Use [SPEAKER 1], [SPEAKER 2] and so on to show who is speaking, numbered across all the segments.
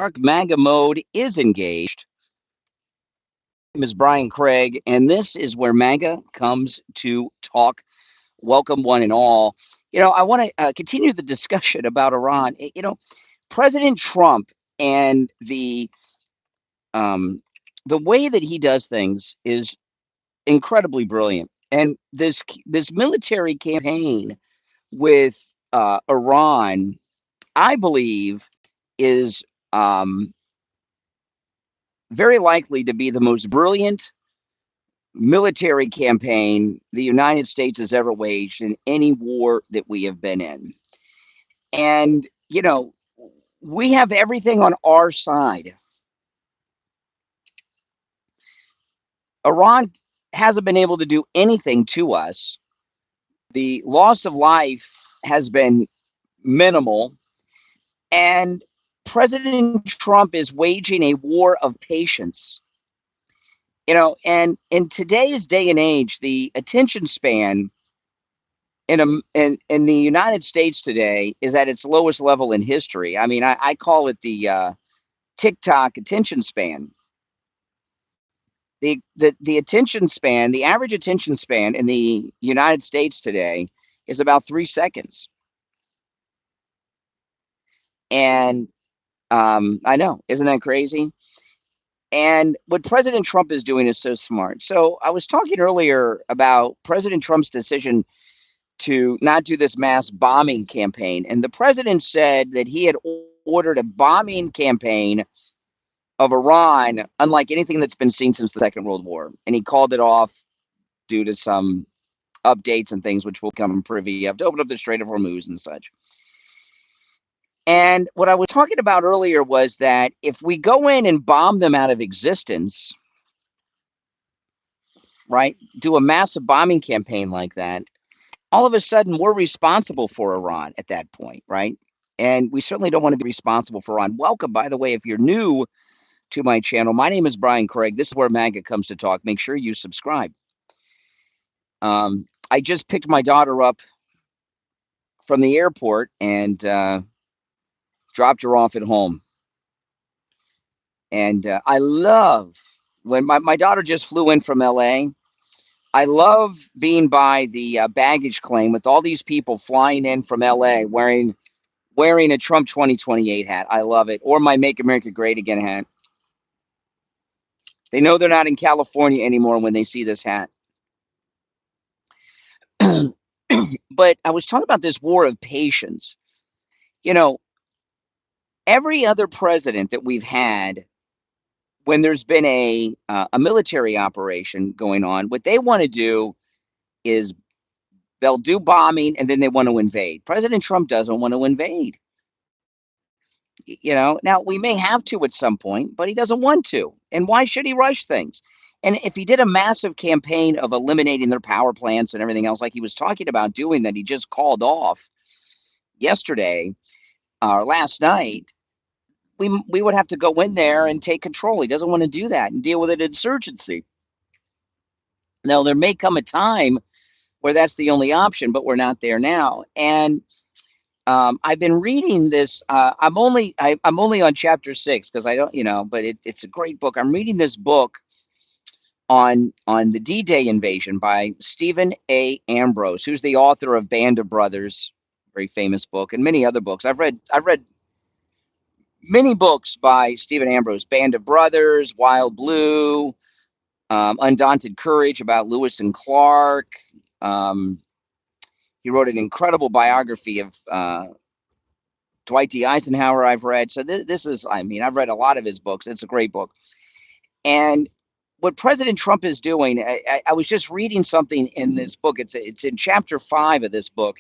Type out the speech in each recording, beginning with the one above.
[SPEAKER 1] Dark MAGA mode is engaged. My name is Brian Craig, and this is where MAGA comes to talk. Welcome, one and all. I want to continue the discussion about Iran. President Trump and um, the way that he does things is incredibly brilliant. And this military campaign with Iran, I believe, is very likely to be the most brilliant military campaign the United States has ever waged in any war that we have been in. And, we have everything on our side. Iran hasn't been able to do anything to us. The loss of life has been minimal. And President Trump is waging a war of patience. And in today's day and age, the attention span in the United States today is at its lowest level in history. I mean, I call it the TikTok attention span. The attention span, the average attention span in the United States today is about 3 seconds. And I know, isn't that crazy? And what President Trump is doing is so smart. So I was talking earlier about President Trump's decision to not do this mass bombing campaign. And the president said that he had ordered a bombing campaign of Iran, unlike anything that's been seen since the Second World War. And he called it off due to some updates and things which will come privy of to open up the Strait of Hormuz and such. And what I was talking about earlier was that if we go in and bomb them out of existence, right, do a massive bombing campaign like that, all of a sudden we're responsible for Iran at that point, right? And we certainly don't want to be responsible for Iran. Welcome, by the way, if you're new to my channel. My name is Brian Craig. This is where MAGA comes to talk. Make sure you subscribe. I just picked my daughter up from the airport and dropped her off at home. And I love when my daughter just flew in from LA. I love being by the baggage claim with all these people flying in from LA wearing a Trump 2028 hat. I love it. Or my Make America Great Again hat. They know they're not in California anymore when they see this hat. But I was talking about this war of patience. Every other president that we've had, when there's been a military operation going on, what they want to do is they'll do bombing and then they want to invade. President Trump doesn't want to invade. Now we may have to at some point, but he doesn't want to. And why should he rush things? And if he did a massive campaign of eliminating their power plants and everything else, like he was talking about doing that he just called off yesterday or last night, we would have to go in there and take control. He doesn't want to do that and deal with an insurgency. Now, there may come a time where that's the only option, but we're not there now. And I've been reading this. I'm only on chapter 6 because I don't, but it's a great book. I'm reading this book on the D-Day invasion by Stephen A. Ambrose, who's the author of Band of Brothers, very famous book, and many other books. I've read many books by Stephen Ambrose: Band of Brothers, Wild Blue, Undaunted Courage about Lewis and Clark. He wrote an incredible biography of Dwight D. Eisenhower I've read. So this is, I've read a lot of his books. It's a great book. And what President Trump is doing, I was just reading something in this book. It's in chapter 5 of this book.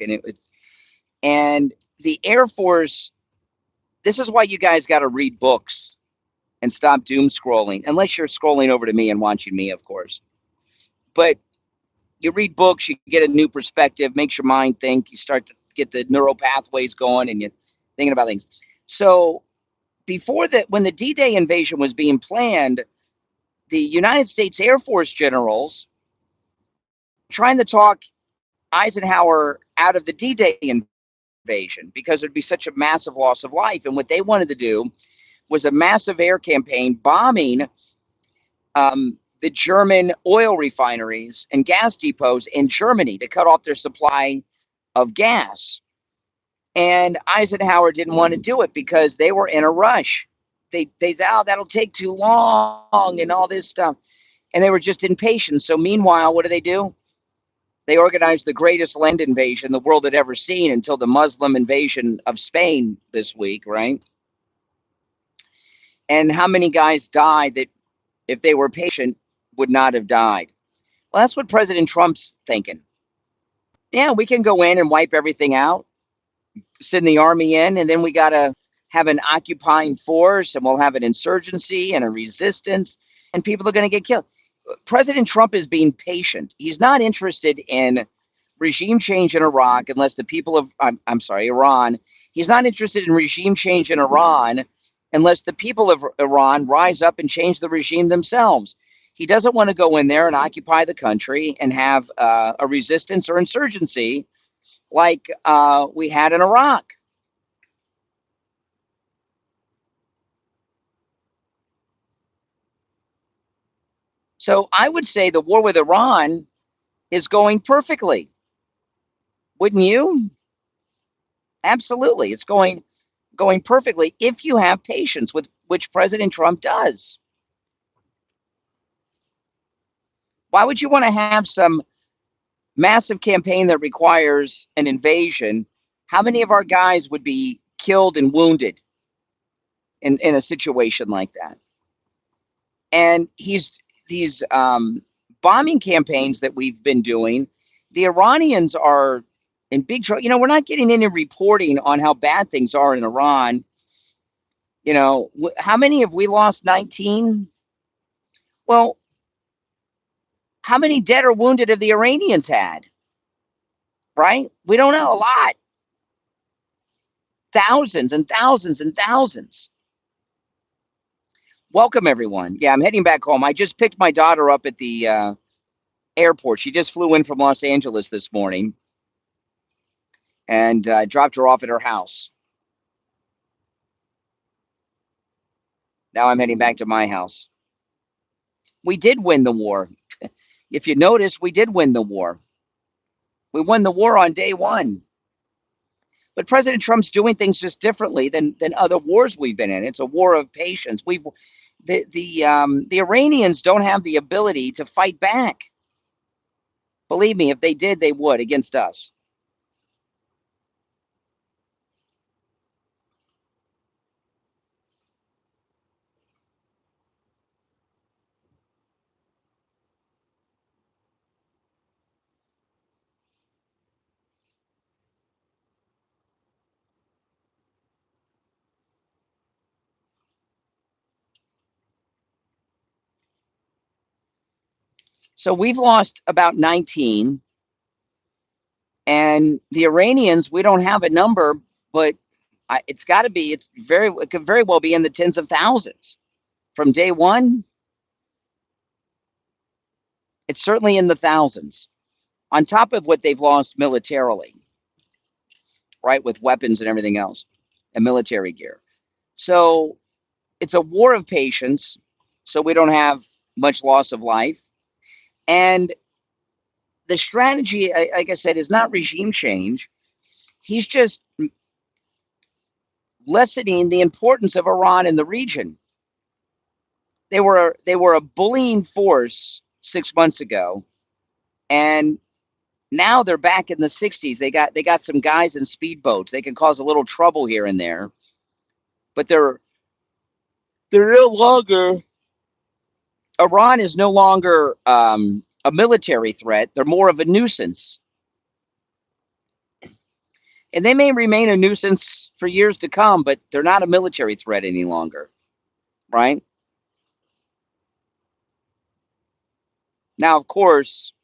[SPEAKER 1] And the Air Force, this is why you guys got to read books and stop doom scrolling, unless you're scrolling over to me and watching me, of course. But you read books, you get a new perspective, makes your mind think, you start to get the neural pathways going and you're thinking about things. So before that, when the D-Day invasion was being planned, the United States Air Force generals trying to talk Eisenhower out of the D-Day invasion because there'd be such a massive loss of life. And what they wanted to do was a massive air campaign bombing the German oil refineries and gas depots in Germany to cut off their supply of gas. And Eisenhower didn't want to do it because they were in a rush. They said, oh, that'll take too long and all this stuff. And they were just impatient. So meanwhile, what do? They organized the greatest land invasion the world had ever seen until the Muslim invasion of Spain this week, right? And how many guys died that if they were patient would not have died? Well, that's what President Trump's thinking. Yeah, we can go in and wipe everything out, send the army in, and then we got to have an occupying force, and we'll have an insurgency and a resistance, and people are going to get killed. President Trump is being patient. He's not interested in regime change in Iraq unless the people of, Iran. He's not interested in regime change in Iran unless the people of Iran rise up and change the regime themselves. He doesn't want to go in there and occupy the country and have a resistance or insurgency like we had in Iraq. So I would say the war with Iran is going perfectly. Wouldn't you? Absolutely. It's going perfectly if you have patience, with which President Trump does. Why would you want to have some massive campaign that requires an invasion? How many of our guys would be killed and wounded in a situation like that? And these bombing campaigns that we've been doing, the Iranians are in big trouble. We're not getting any reporting on how bad things are in Iran. How many have we lost? 19? Well, how many dead or wounded have the Iranians had? Right? We don't know. A lot. Thousands and thousands and thousands. Welcome, everyone. Yeah, I'm heading back home. I just picked my daughter up at the airport. She just flew in from Los Angeles this morning, and dropped her off at her house. Now I'm heading back to my house. We did win the war. If you notice, we did win the war. We won the war on day one. But President Trump's doing things just differently than other wars we've been in. It's a war of patience. The Iranians don't have the ability to fight back. Believe me, if they did, they would against us. So we've lost about 19. And the Iranians, we don't have a number, but it could very well be in the tens of thousands. From day one, it's certainly in the thousands, on top of what they've lost militarily, right, with weapons and everything else, and military gear. So it's a war of patience, so we don't have much loss of life. And the strategy, like I said, is not regime change. He's just lessening the importance of Iran in the region. They were a bullying force 6 months ago, and now they're back in the 60s. They got some guys in speedboats. They can cause a little trouble here and there, but they're no longer. Iran is no longer a military threat. They're more of a nuisance, and they may remain a nuisance for years to come. But they're not a military threat any longer, right? Now, of course,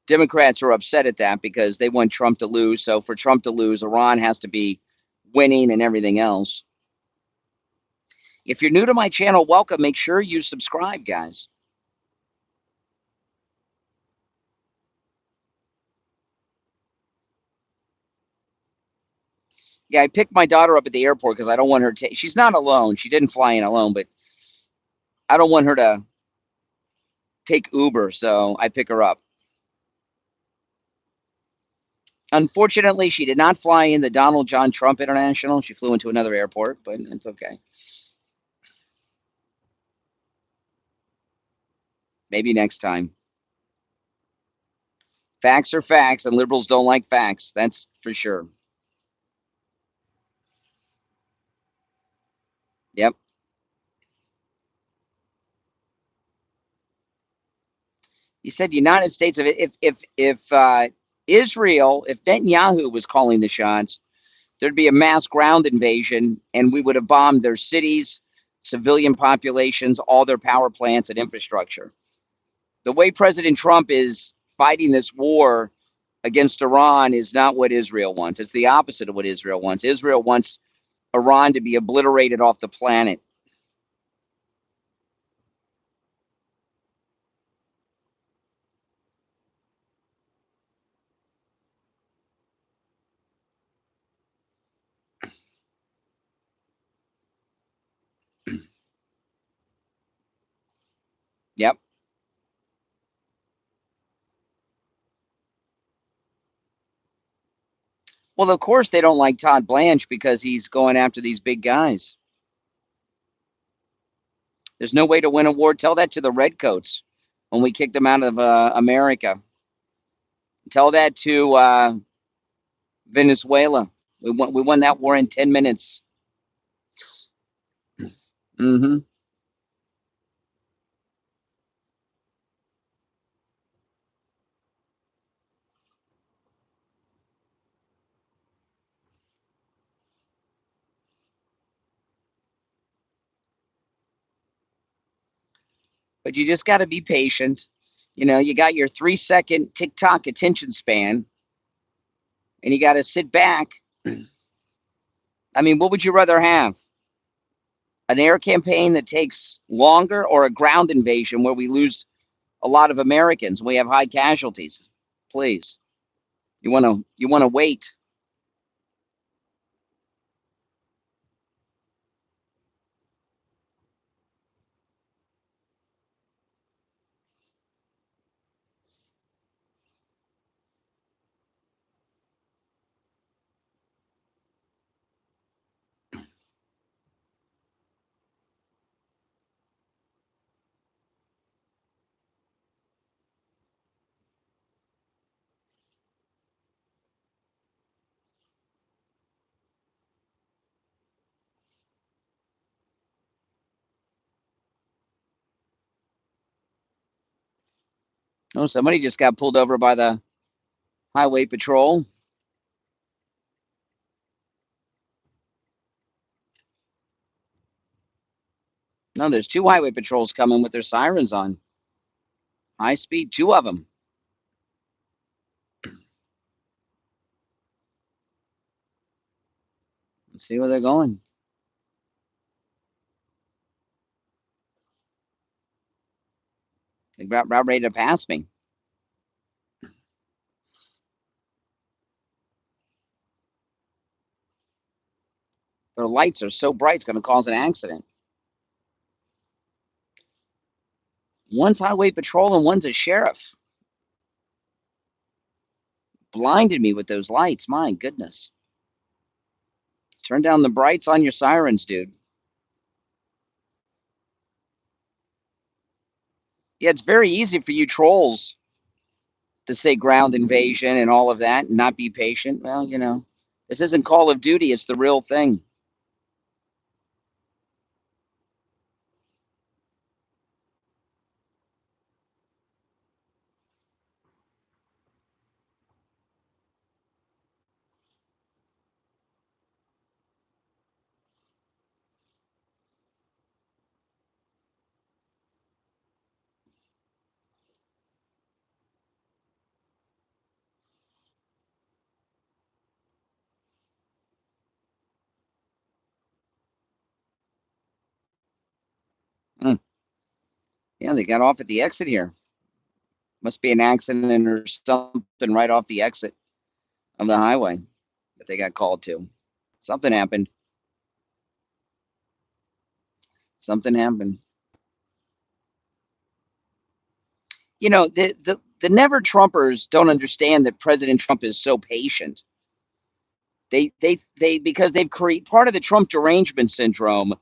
[SPEAKER 1] Democrats are upset at that because they want Trump to lose. So for Trump to lose, Iran has to be winning and everything else. If you're new to my channel, welcome. Make sure you subscribe, guys. Yeah, I picked my daughter up at the airport because I don't want her to. She's not alone. She didn't fly in alone, but I don't want her to take Uber, so I pick her up. Unfortunately, she did not fly in the Donald John Trump International. She flew into another airport, but it's okay. Maybe next time. Facts are facts, and liberals don't like facts. That's for sure. Yep. You said United States of if Israel, if Netanyahu was calling the shots, there'd be a mass ground invasion, and we would have bombed their cities, civilian populations, all their power plants and infrastructure. The way President Trump is fighting this war against Iran is not what Israel wants. It's the opposite of what Israel wants. Israel wants Iran to be obliterated off the planet. Yep. Well, of course they don't like Todd Blanche because he's going after these big guys. There's no way to win a war. Tell that to the Redcoats when we kicked them out of America. Tell that to Venezuela. We won that war in 10 minutes. Mm-hmm. But you just got to be patient. You know, you got your 3-second TikTok attention span, and you got to sit back. I mean, what would you rather have? An air campaign that takes longer, or a ground invasion where we lose a lot of Americans? We have high casualties. Please, you want to wait. Oh, somebody just got pulled over by the highway patrol. No, there's 2 highway patrols coming with their sirens on. High speed, 2 of them. Let's see where they're going. They're about ready to pass me. Their lights are so bright, it's going to cause an accident. One's highway patrol and one's a sheriff. Blinded me with those lights. My goodness. Turn down the brights on your sirens, dude. Yeah, it's very easy for you trolls to say ground invasion and all of that and not be patient. Well, you know, this isn't Call of Duty. It's the real thing. Mm. Yeah, they got off at the exit here. Must be an accident or something right off the exit of the highway that they got called to. Something happened. Something happened. You know, the never Trumpers don't understand that President Trump is so patient. They because they've created part of the Trump derangement syndrome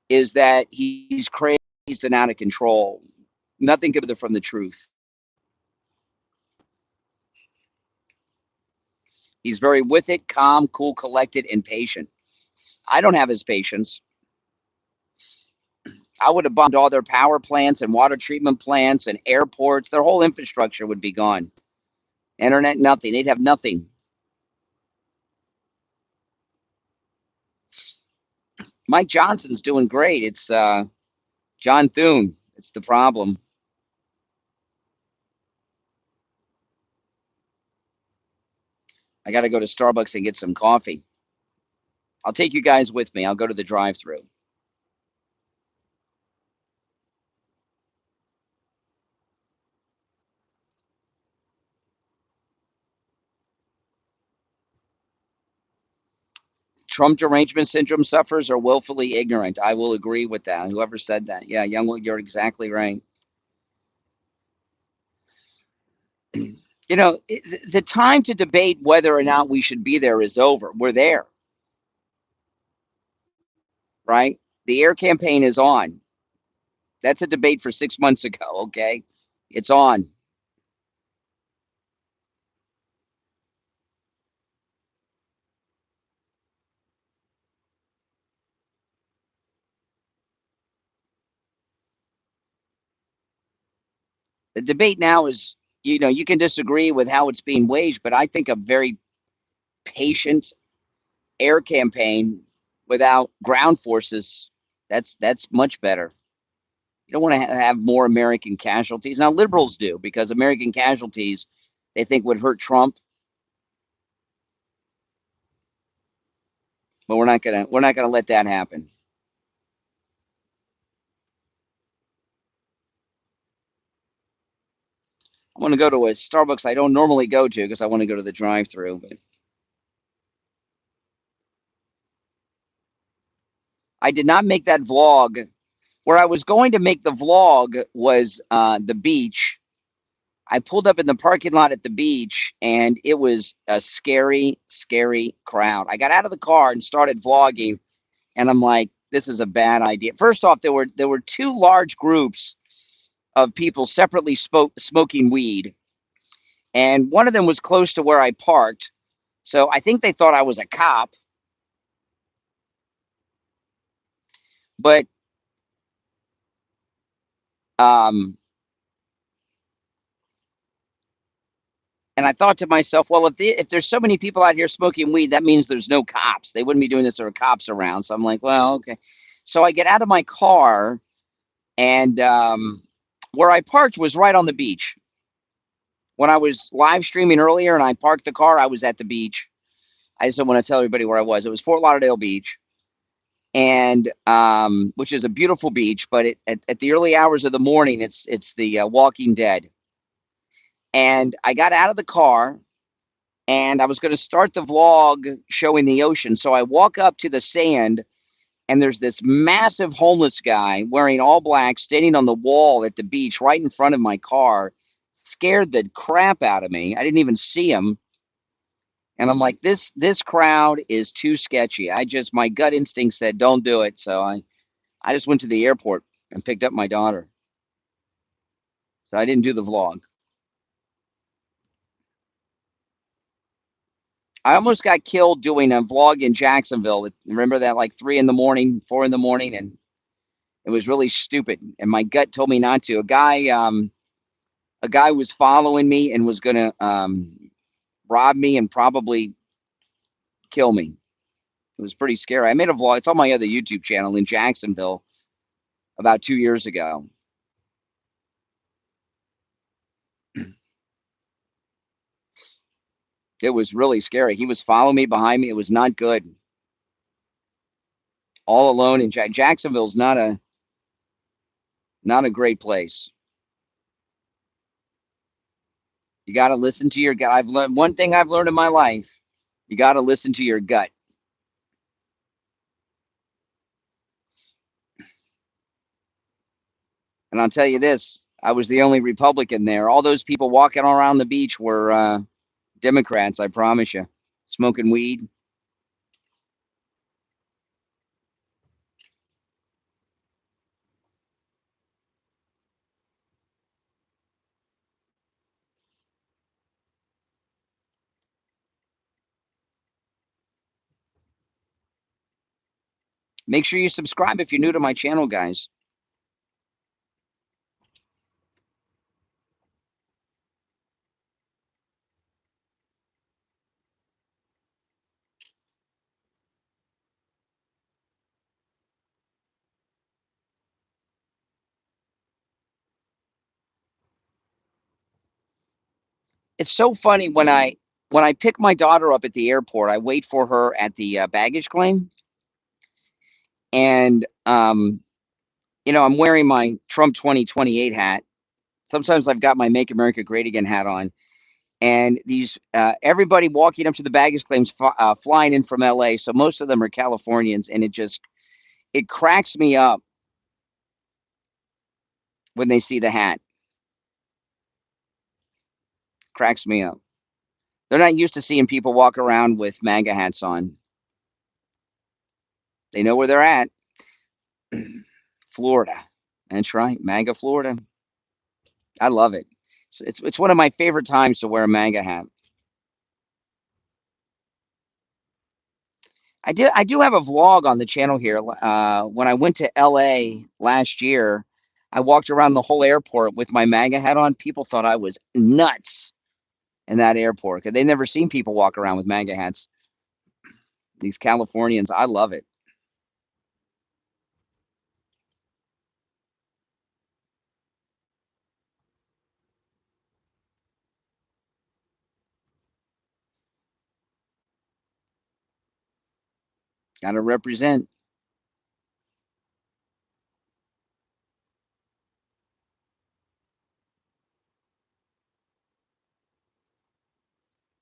[SPEAKER 1] is that he's crazy and out of control. Nothing could be further from the truth. He's very with it, calm, cool, collected, and patient. I don't have his patience. I would have bombed all their power plants and water treatment plants and airports. Their whole infrastructure would be gone. Internet, nothing. They'd have nothing. Mike Johnson's doing great. It's John Thune. It's the problem. I got to go to Starbucks and get some coffee. I'll take you guys with me. I'll go to the drive-thru. Trump derangement syndrome sufferers are willfully ignorant. I will agree with that. Whoever said that. Yeah, Youngwood, you're exactly right. You know, the time to debate whether or not we should be there is over. We're there. Right? The air campaign is on. That's a debate for 6 months ago, okay? It's on. The debate now is, you know, you can disagree with how it's being waged, but I think a very patient air campaign without ground forces, that's much better. You don't want to have more American casualties. Now liberals do, because American casualties they think would hurt Trump. But we're not gonna let that happen. I want to go to a Starbucks I don't normally go to because I want to go to the drive-thru. But I did not make that vlog. Where I was going to make the vlog was the beach. I pulled up in the parking lot at the beach, and it was a scary, scary crowd. I got out of the car and started vlogging, and I'm like, this is a bad idea. First off, there were two large groups of people separately smoking weed, and one of them was close to where I parked. So I think they thought I was a cop. But and I thought to myself, well, if there's so many people out here smoking weed, that means there's no cops. They wouldn't be doing this if there were cops around. So I'm like, well, okay. So I get out of my car, and where I parked was right on the beach. When I was live streaming earlier and I parked the car, I was at the beach. I just don't want to tell everybody where I was. It was Fort Lauderdale Beach, and which is a beautiful beach. But at the early hours of the morning, it's the Walking Dead. And I got out of the car, and I was going to start the vlog showing the ocean. So I walk up to the sand, and there's this massive homeless guy wearing all black standing on the wall at the beach right in front of my car. Scared the crap out of me. I didn't even see him. And I'm like, this crowd is too sketchy. My gut instinct said, don't do it. So I just went to the airport and picked up my daughter. So I didn't do the vlog. I almost got killed doing a vlog in Jacksonville. Remember that, like 3 in the morning, 4 in the morning, and it was really stupid. And my gut told me not to. A guy was following me and was gonna rob me and probably kill me. It was pretty scary. I made a vlog. It's on my other YouTube channel in Jacksonville about 2 years ago. It was really scary. He was following me behind me. It was not good. All alone in Jacksonville's not a great place. You got to listen to your gut. I've learned one thing I've learned in my life. You got to listen to your gut. And I'll tell you this, I was the only Republican there. All those people walking around the beach were Democrats, I promise you, smoking weed. Make sure you subscribe if you're new to my channel, guys. It's so funny when I pick my daughter up at the airport, I wait for her at the baggage claim, and I'm wearing my Trump 2028 hat. Sometimes I've got my Make America Great Again hat on, and these everybody walking up to the baggage claims flying in from LA, so most of them are Californians, and it cracks me up when they see the hat. Cracks me up. They're not used to seeing people walk around with MAGA hats on. They know where they're at. Florida. That's right, MAGA Florida. I love it. So it's one of my favorite times to wear a MAGA hat. I do have a vlog on the channel here. When I went to LA last year, I walked around the whole airport with my MAGA hat on. People thought I was nuts in that airport because they've never seen people walk around with MAGA hats. These Californians, I love it. Got to represent.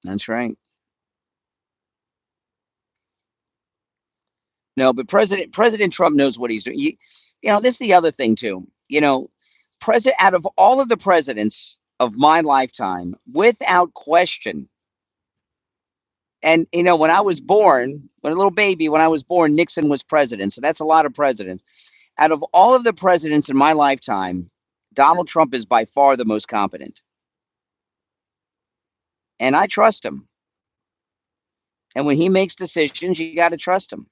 [SPEAKER 1] That's right. No, but President Trump knows what he's doing. This is the other thing too. President out of all of the presidents of my lifetime, without question. And when I was born, when a little baby, when I was born, Nixon was president. So that's a lot of presidents. Out of all of the presidents in my lifetime, Donald Trump is by far the most competent. And I trust him. And when he makes decisions, you got to trust him.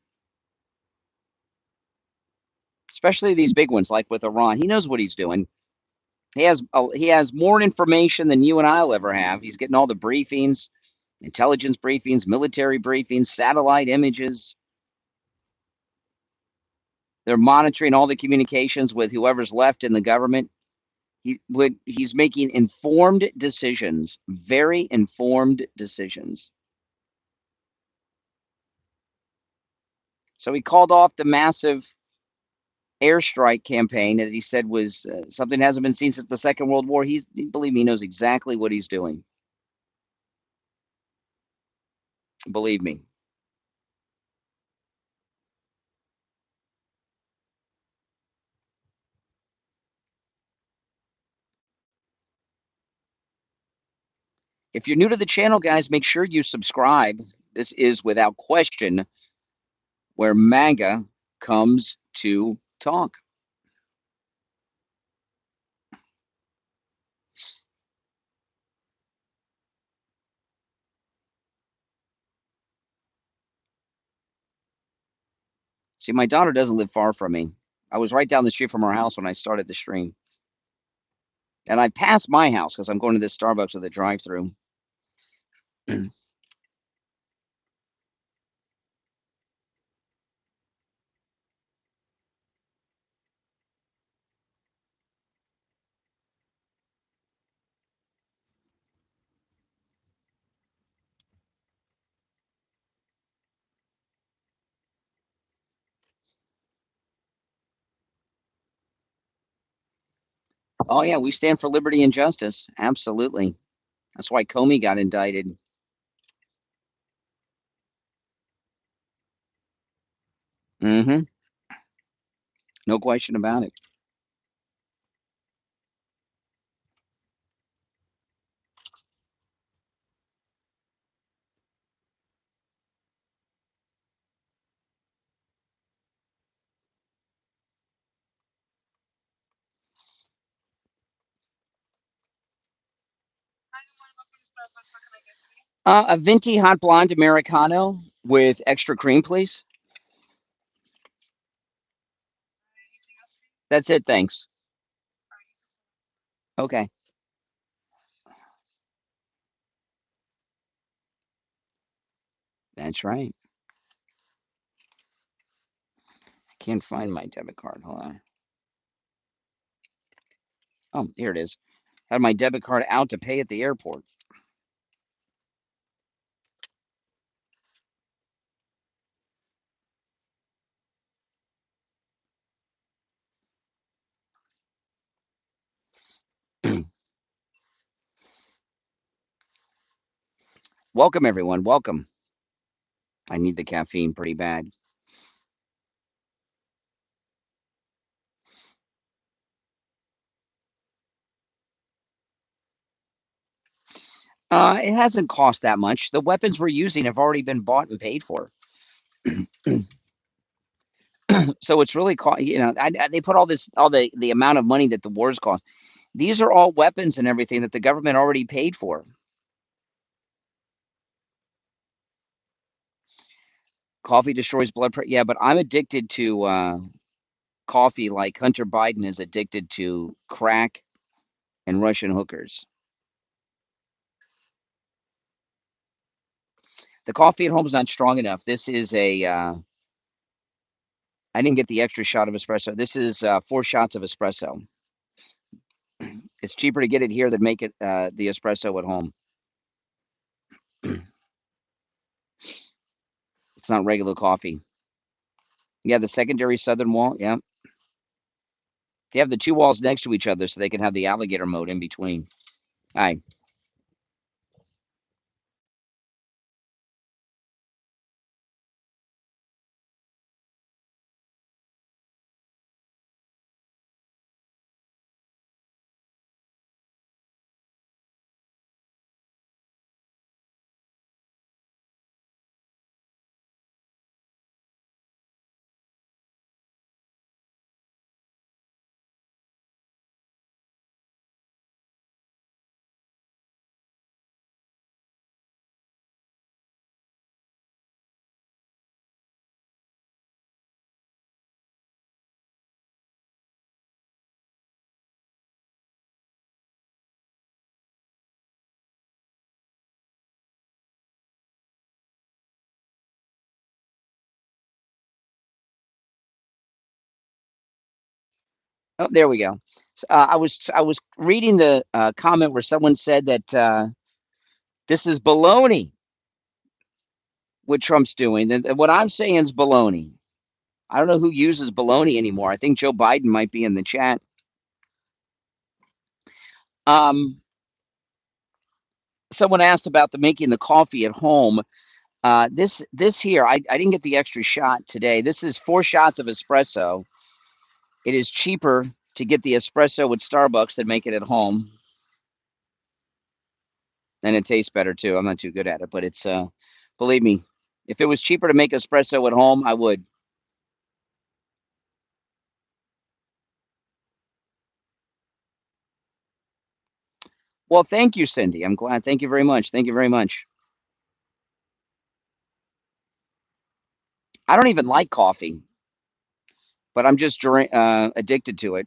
[SPEAKER 1] Especially these big ones like with Iran. He knows what he's doing. He has more information than you and I'll ever have. He's getting all the briefings, intelligence briefings, military briefings, satellite images. They're monitoring all the communications with whoever's left in the government. He's making informed decisions, very informed decisions. So he called off the massive airstrike campaign that he said was something that hasn't been seen since the Second World War. Believe me, he knows exactly what he's doing. Believe me. If you're new to the channel, guys, make sure you subscribe. This is, without question, where MAGA comes to talk. See, my daughter doesn't live far from me. I was right down the street from her house when I started the stream. And I passed my house because I'm going to this Starbucks with a drive-through. Oh, yeah, we stand for liberty and justice. Absolutely. That's why Comey got indicted. Mm-hmm. No question about it. A venti hot blonde Americano with extra cream, please. That's it, thanks. Okay. That's right. I can't find my debit card. Hold on. Oh, here it is. Had my debit card out to pay at the airport. Welcome, everyone. Welcome. I need the caffeine pretty bad. It hasn't cost that much. The weapons we're using have already been bought and paid for. So it's really they put all the amount of money that the wars cost. These are all weapons and everything that the government already paid for. Coffee destroys blood pressure. Yeah, but I'm addicted to coffee like Hunter Biden is addicted to crack and Russian hookers. The coffee at home is not strong enough. This is I didn't get the extra shot of espresso. This is 4 shots of espresso. It's cheaper to get it here than make it the espresso at home. It's not regular coffee. Yeah, the secondary southern wall. Yeah. They have the 2 walls next to each other so they can have the alligator mode in between. Hi. Oh, there we go. I was reading the comment where someone said that this is baloney what Trump's doing. And what I'm saying is baloney. I don't know who uses baloney anymore. I think Joe Biden might be in the chat. Um, Someone asked about the making the coffee at home. This here, I didn't get the extra shot today. This is 4 shots of espresso. It is cheaper to get the espresso with Starbucks than make it at home. And it tastes better too. I'm not too good at it, but it's believe me, if it was cheaper to make espresso at home, I would. Well, thank you, Cindy. I'm glad. Thank you very much. Thank you very much. I don't even like coffee, but I'm just addicted to it.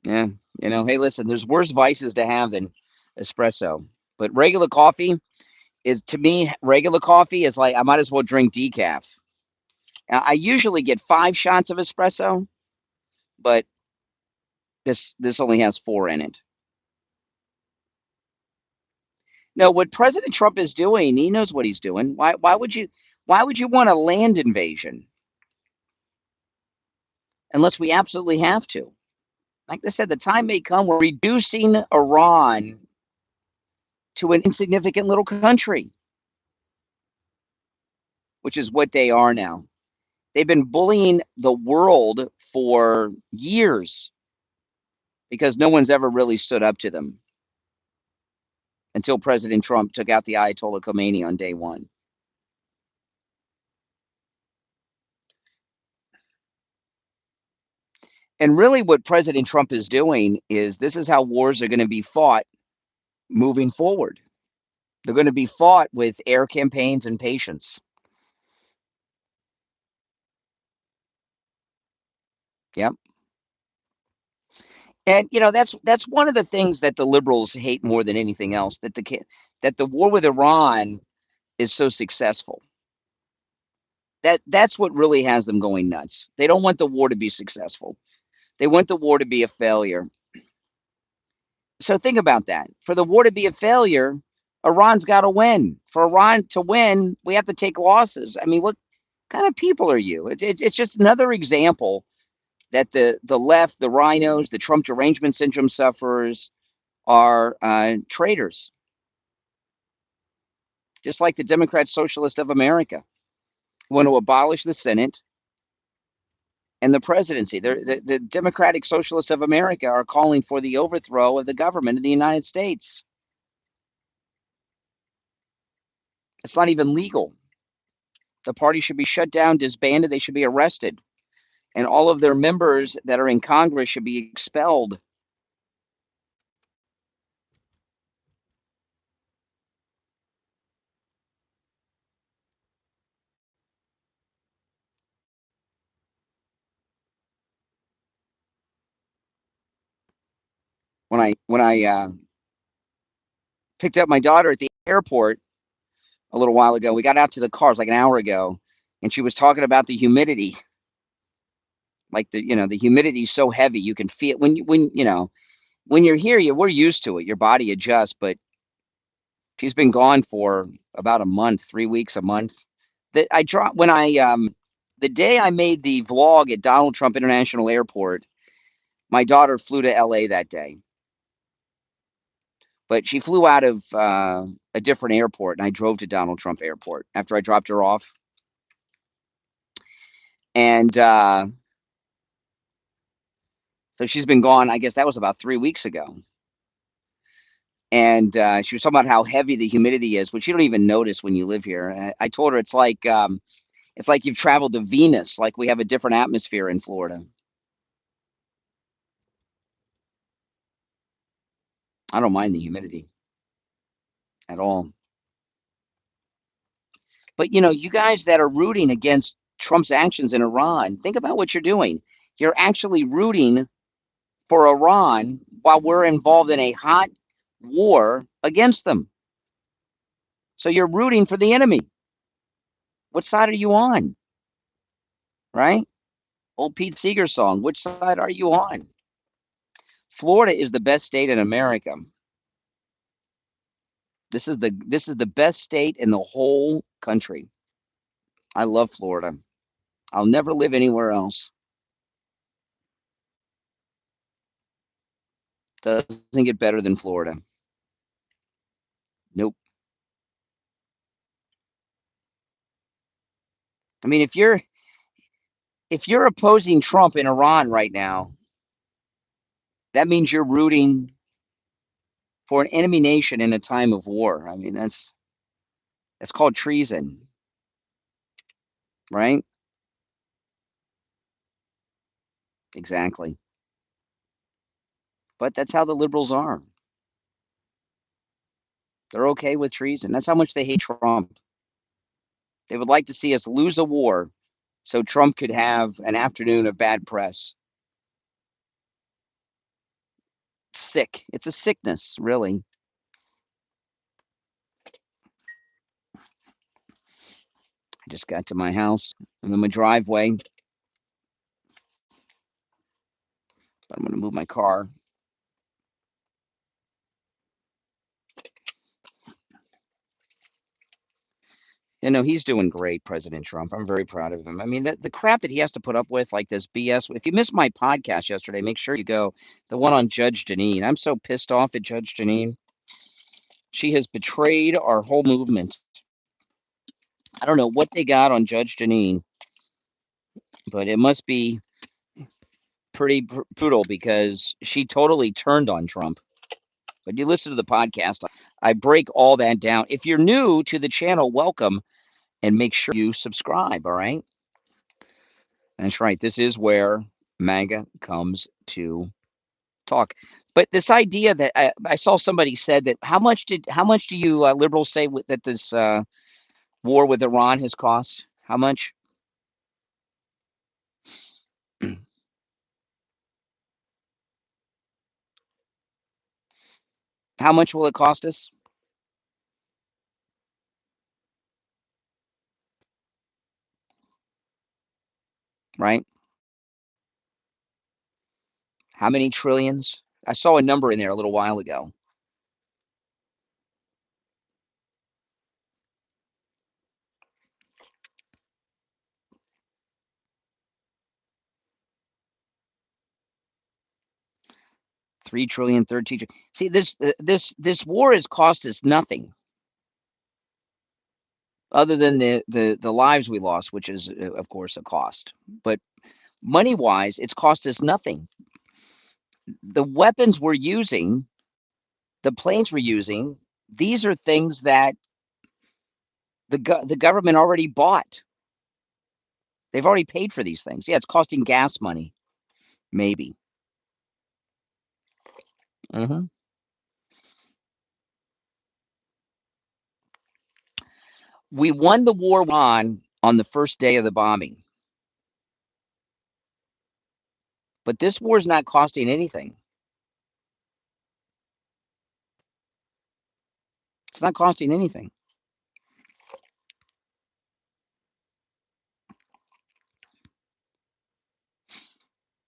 [SPEAKER 1] Yeah, hey, listen, there's worse vices to have than espresso. But regular coffee is, to me, regular coffee is like I might as well drink decaf. I usually get 5 shots of espresso, but this only has 4 in it. No, what President Trump is doing, he knows what he's doing. Why would you want a land invasion unless we absolutely have to? Like I said, the time may come where reducing Iran to an insignificant little country, which is what they are now. They've been bullying the world for years because no one's ever really stood up to them until President Trump took out the Ayatollah Khomeini on day 1. And really what President Trump is doing is this is how wars are going to be fought moving forward. They're going to be fought with air campaigns and patience. Yep. And that's one of the things that the liberals hate more than anything else, that the war with Iran is so successful. That's what really has them going nuts. They don't want the war to be successful. They want the war to be a failure. So think about that. For the war to be a failure, Iran's got to win. For Iran to win, we have to take losses. I mean, what kind of people are you? It's just another example that the left, the rhinos, the Trump derangement syndrome sufferers are traitors, just like the Democrat Socialist of America want to abolish the Senate and the presidency. The Democratic Socialists of America are calling for the overthrow of the government of the United States. It's not even legal. The party should be shut down, disbanded. They should be arrested. And all of their members that are in Congress should be expelled. When I picked up my daughter at the airport a little while ago, we got out to the cars like an hour ago, and she was talking about the humidity. Like the humidity is so heavy, you can feel when you're here, we're used to it. Your body adjusts, but she's been gone for about a month, 3 weeks, a month. That I dropped when the day I made the vlog at Donald Trump International Airport, my daughter flew to LA that day. But she flew out of a different airport, and I drove to Donald Trump Airport after I dropped her off. And so she's been gone, I guess that was about 3 weeks ago. And she was talking about how heavy the humidity is, which you don't even notice when you live here. I told her it's like you've traveled to Venus, like we have a different atmosphere in Florida. I don't mind the humidity at all. But you guys that are rooting against Trump's actions in Iran, think about what you're doing. You're actually rooting for Iran while we're involved in a hot war against them. So you're rooting for the enemy. What side are you on? Right? Old Pete Seeger song. Which side are you on? Florida is the best state in America. This is the best state in the whole country. I love Florida. I'll never live anywhere else. Doesn't get better than Florida. Nope. I mean, if you're opposing Trump in Iran right now, that means you're rooting for an enemy nation in a time of war. I mean, that's called treason, right? Exactly. But that's how the liberals are. They're okay with treason. That's how much they hate Trump. They would like to see us lose a war so Trump could have an afternoon of bad press. Sick. It's a sickness, really. I just got to my house. I'm in my driveway. But I'm going to move my car. He's doing great, President Trump. I'm very proud of him. I mean, the crap that he has to put up with, like this BS. If you missed my podcast yesterday, make sure you go. The one on Judge Janine. I'm so pissed off at Judge Janine. She has betrayed our whole movement. I don't know what they got on Judge Janine, but it must be pretty brutal because she totally turned on Trump. But you listen to the podcast, I break all that down. If you're new to the channel, welcome, and make sure you subscribe, all right? That's right. This is where MAGA comes to talk. But this idea that I saw somebody said that how much do you liberals say that this war with Iran has cost? How much? How much will it cost us? Right? How many trillions? I saw a number in there a little while ago. $3 trillion, 13 trillion. See, this war has cost us nothing other than the lives we lost, which is of course a cost. But money wise, it's cost us nothing. The weapons we're using, the planes we're using, these are things that the government already bought. They've already paid for these things. Yeah, it's costing gas money, maybe. Hmm. We won the war on the first day of the bombing, but this war is not costing anything. It's not costing anything.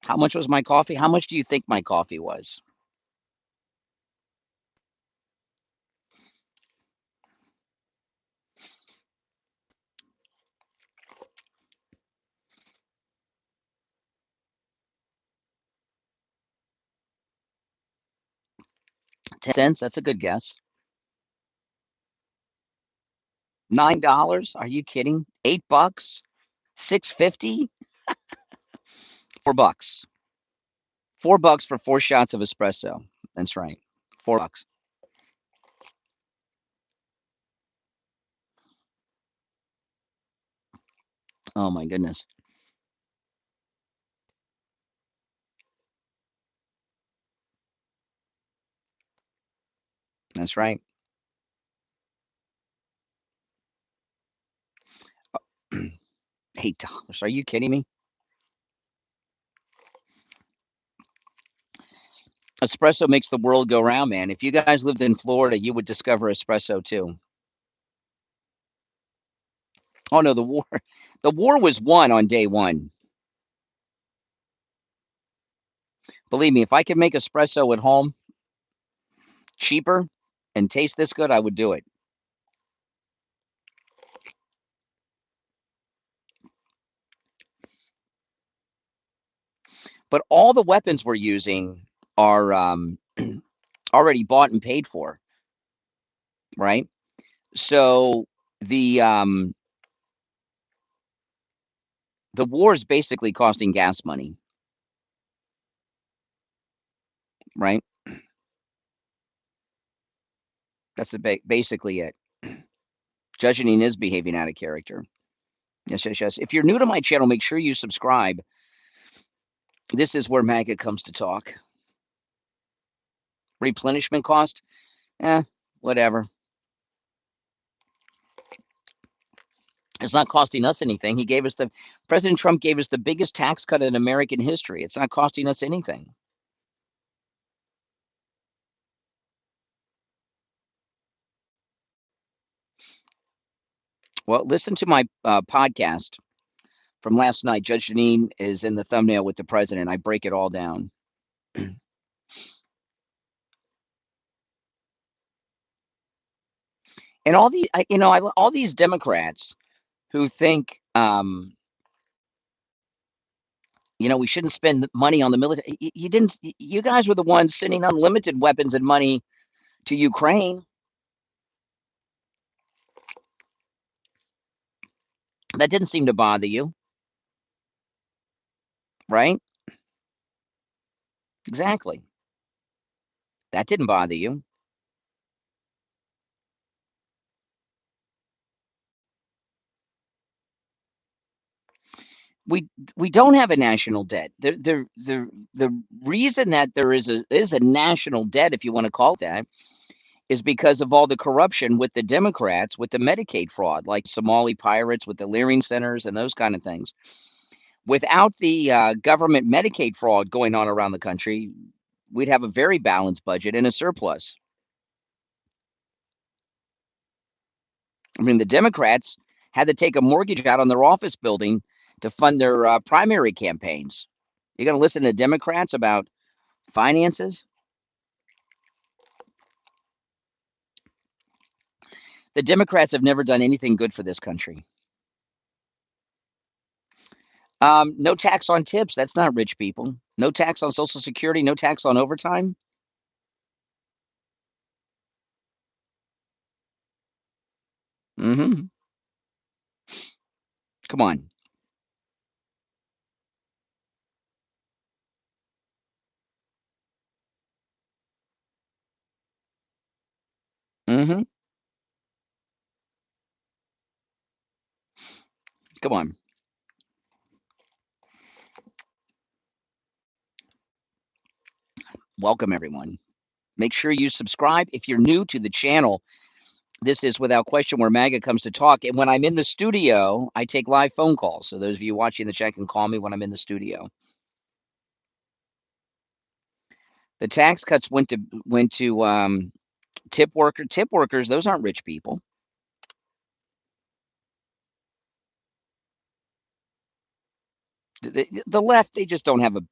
[SPEAKER 1] How much was my coffee? How much do you think my coffee was? $0.10? That's a good guess. $9? Are you kidding? $8? $6.50? $4. $4 for 4 shots of espresso. That's right. $4. Oh my goodness. That's right. $8. Are you kidding me? Espresso makes the world go round, man. If you guys lived in Florida, you would discover espresso too. Oh no, the war was won on day one. Believe me, if I could make espresso at home cheaper and taste this good, I would do it. But all the weapons we're using are already bought and paid for, right? So the the war is basically costing gas money, right? That's basically it. Judge Janine is behaving out of character. Yes, yes, yes. If you're new to my channel, make sure you subscribe. This is where MAGA comes to talk. Replenishment cost? Whatever. It's not costing us anything. President Trump gave us the biggest tax cut in American history. It's not costing us anything. Well, listen to my podcast from last night. Judge Janine is in the thumbnail with the president. I break it all down. And all all these Democrats who think, we shouldn't spend money on the military. You didn't. You guys were the ones sending unlimited weapons and money to Ukraine. That didn't seem to bother you, right? Exactly. That didn't bother you. we don't have a national debt. The reason that there is a national debt, if you want to call it that, is because of all the corruption with the Democrats, with the Medicaid fraud, like Somali pirates with the Leering centers and those kind of things. Without the government Medicaid fraud going on around the country, we'd have a very balanced budget and a surplus. I mean, the Democrats had to take a mortgage out on their office building to fund their primary campaigns. You're going to listen to Democrats about finances? The Democrats have never done anything good for this country. No tax on tips. That's not rich people. No tax on Social Security. No tax on overtime. Mm-hmm. Come on. Mm-hmm. Come on. Welcome, everyone. Make sure you subscribe. If you're new to the channel, this is Without Question where MAGA comes to talk. And when I'm in the studio, I take live phone calls. So those of you watching the chat can call me when I'm in the studio. The tax cuts went to tip workers. Those aren't rich people. The left, they just don't have a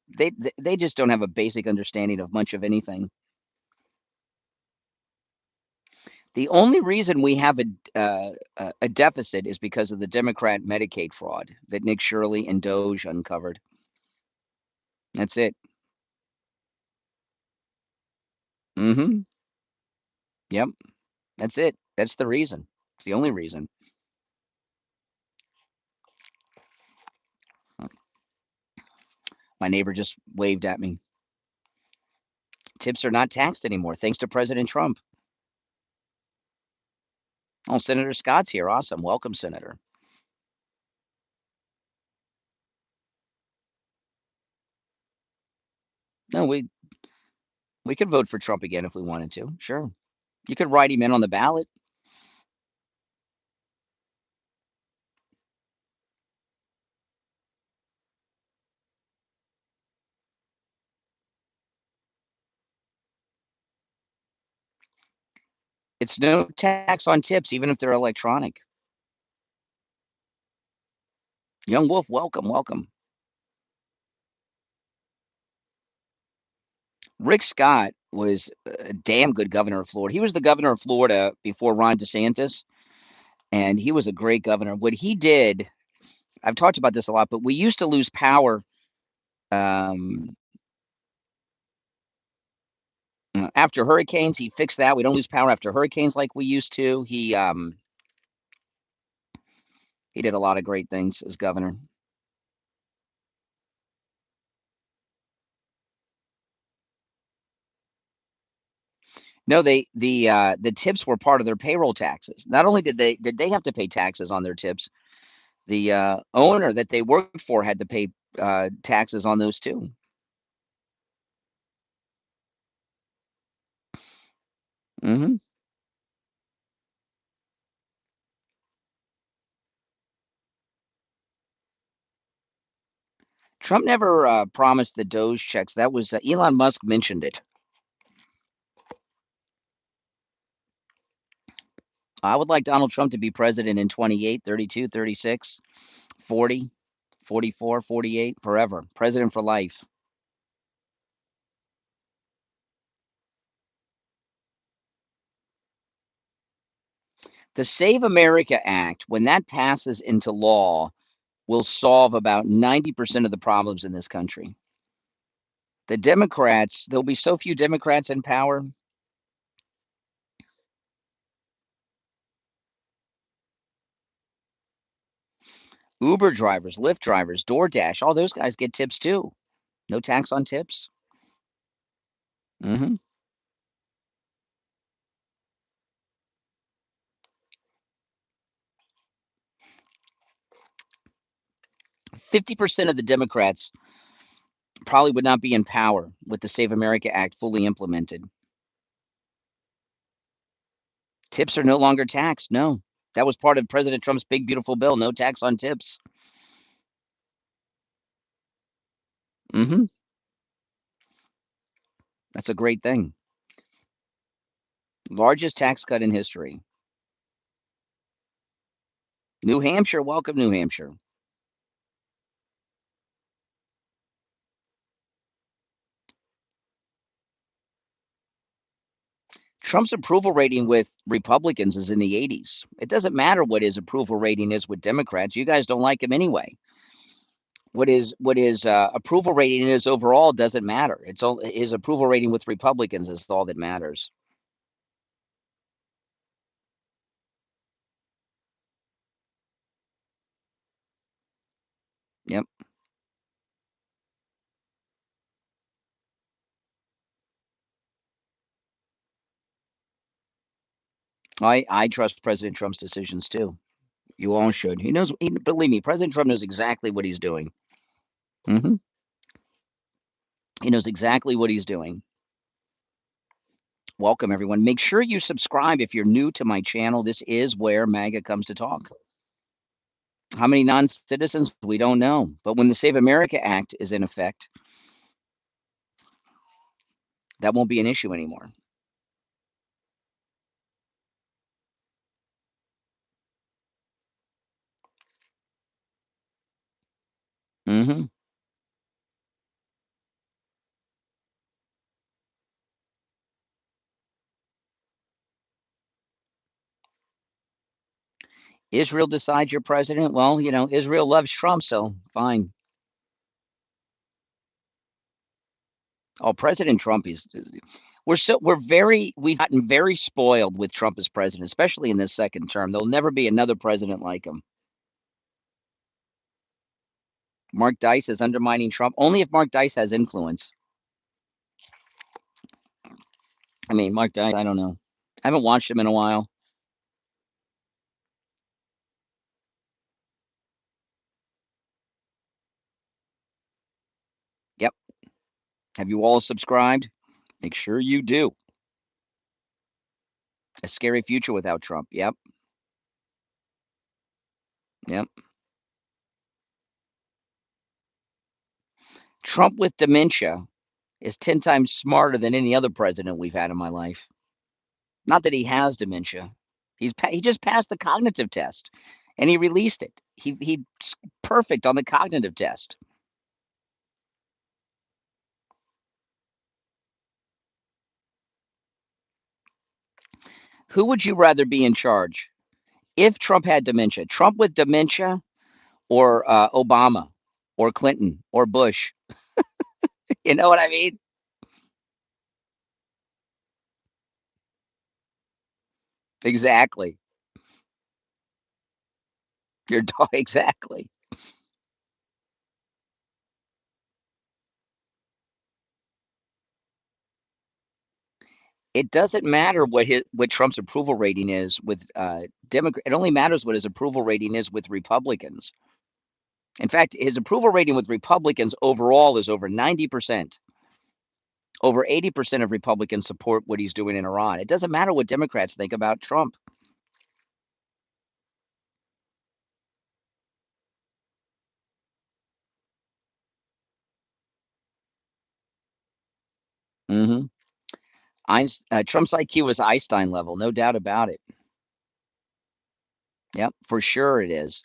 [SPEAKER 1] they just don't have a basic understanding of much of anything. The only reason we have a deficit is because of the Democrat Medicaid fraud that Nick Shirley and Doge uncovered. That's it. Mm-hmm. Yep. That's it. That's the reason. It's the only reason. My neighbor just waved at me. Tips are not taxed anymore, thanks to President Trump. Oh, Senator Scott's here. Awesome. Welcome, Senator. No, we could vote for Trump again if we wanted to. Sure. You could write him in on the ballot. It's no tax on tips, even if they're electronic. Young Wolf, welcome, welcome. Rick Scott was a damn good governor of Florida. He was the governor of Florida before Ron DeSantis, and he was a great governor. What he did, I've talked about this a lot, but we used to lose power um, after hurricanes. He fixed that. We don't lose power after hurricanes like we used to. He did a lot of great things as governor. No, the tips were part of their payroll taxes. Not only did they have to pay taxes on their tips, the owner that they worked for had to pay taxes on those too. Hmm. Trump never promised the Doge checks. That was Elon Musk mentioned it. I would like Donald Trump to be president in 28, 32, 36, 40, 44, 48, forever. President for life. The Save America Act, when that passes into law, will solve about 90% of the problems in this country. The Democrats, there'll be so few Democrats in power. Uber drivers, Lyft drivers, DoorDash, all those guys get tips too. No tax on tips. Hmm. 50% of the Democrats probably would not be in power with the Save America Act fully implemented. Tips are no longer taxed. No, that was part of President Trump's big, beautiful bill. No tax on tips. That's a great thing. Largest tax cut in history. New Hampshire, welcome, New Hampshire. Trump's approval rating with Republicans is in the 80s. It doesn't matter what his approval rating is with Democrats. You guys don't like him anyway. What his approval rating is overall doesn't matter. It's all his approval rating with Republicans is all that matters. Yep. I trust President Trump's decisions too. You all should. He knows. Believe me, President Trump knows exactly what he's doing. He knows exactly what he's doing. Welcome, everyone. Make sure you subscribe if you're new to my channel. This is where MAGA comes to talk. How many non-citizens? We don't know. But when the Save America Act is in effect, that won't be an issue anymore. Israel decides your president. Well, Israel loves Trump, so fine. Oh, President Trump is. We've gotten very spoiled with Trump as president, especially in this second term. There'll never be another president like him. Mark Dice is undermining Trump only if Mark Dice has influence. I mean, Mark Dice, I don't know. I haven't watched him in a while. Yep. Have you all subscribed? Make sure you do. A scary future without Trump. Yep. Yep. Trump with dementia is 10 times smarter than any other president we've had in my life. Not that he has dementia. He just passed the cognitive test and he released it. He's perfect on the cognitive test. Who would you rather be in charge if Trump had dementia? Trump with dementia or Obama or Clinton or Bush? You know what I mean? Exactly. Your dog, exactly. It doesn't matter what Trump's approval rating is with Democrat. It only matters what his approval rating is with Republicans. In fact, his approval rating with Republicans overall is over 90%. Over 80% of Republicans support what he's doing in Iran. It doesn't matter what Democrats think about Trump. Mm-hmm. Trump's IQ is Einstein level, no doubt about it. Yep, for sure it is.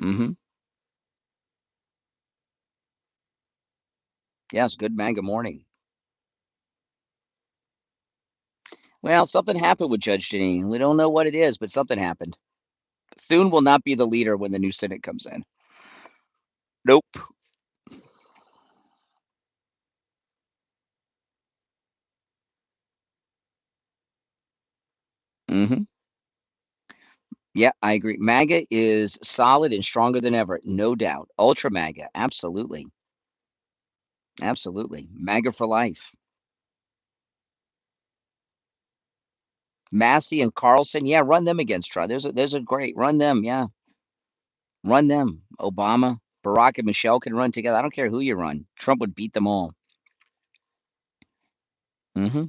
[SPEAKER 1] Mm-hmm. Yes, good manga morning. Well, something happened with Judge Janine. We don't know what it is, but something happened. Thune will not be the leader when the new Senate comes in. Nope. Mm-hmm. Yeah, I agree. MAGA is solid and stronger than ever, no doubt. Ultra MAGA, absolutely. Absolutely. MAGA for life. Massey and Carlson, yeah, run them against Trump. There's a great run them, yeah. Run them. Obama, Barack, and Michelle can run together. I don't care who you run. Trump would beat them all. Hmm.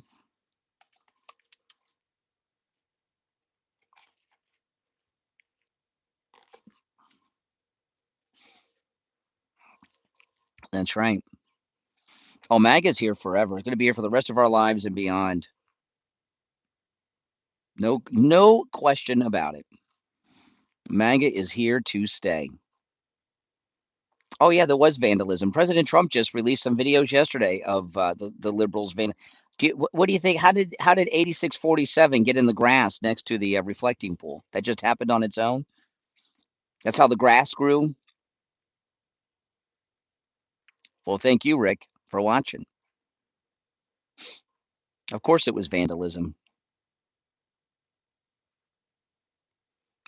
[SPEAKER 1] That's right. Oh, MAGA's here forever. It's going to be here for the rest of our lives and beyond. No question about it. MAGA is here to stay. Oh yeah, there was vandalism. President Trump just released some videos yesterday of the liberals. What do you think? How did 8647 get in the grass next to the reflecting pool? That just happened on its own. That's how the grass grew. Well, thank you, Rick, for watching. Of course, it was vandalism.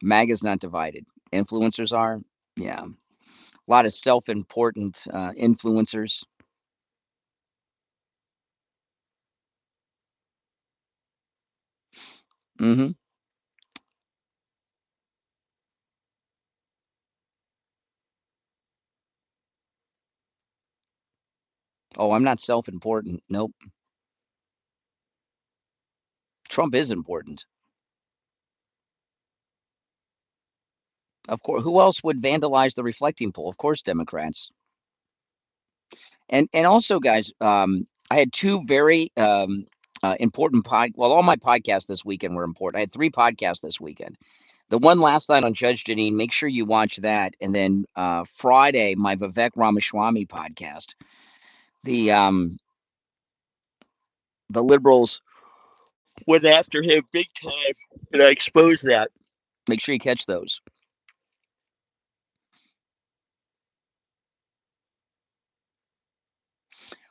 [SPEAKER 1] MAGA's not divided. Influencers are. Yeah, a lot of self-important influencers. Hmm. Oh, I'm not self-important. Nope. Trump is important. Of course. Who else would vandalize the reflecting pool? Of course, Democrats. And also, guys, I had two very important well, all my podcasts this weekend were important. I had three podcasts this weekend. The one last night on Judge Janine, make sure you watch that. And then Friday, my Vivek Ramaswamy podcast. The um, the liberals went after him big time, and I exposed that. Make sure you catch those.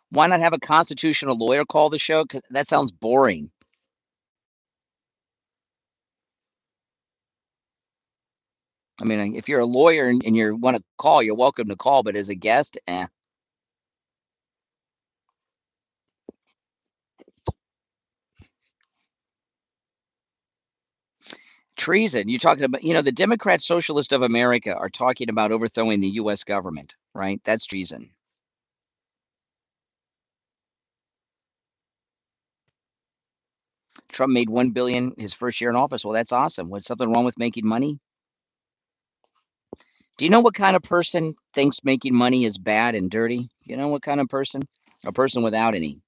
[SPEAKER 1] Why not have a constitutional lawyer call the show? Because that sounds boring. I mean, if you're a lawyer and you want to call, you're welcome to call. But as a guest, treason. You're talking about, the Democrat Socialists of America are talking about overthrowing the U.S. government, right? That's treason. Trump made 1 billion his first year in office. Well, that's awesome. What's something wrong with making money? Do you know what kind of person thinks making money is bad and dirty? You know what kind of person? A person without any.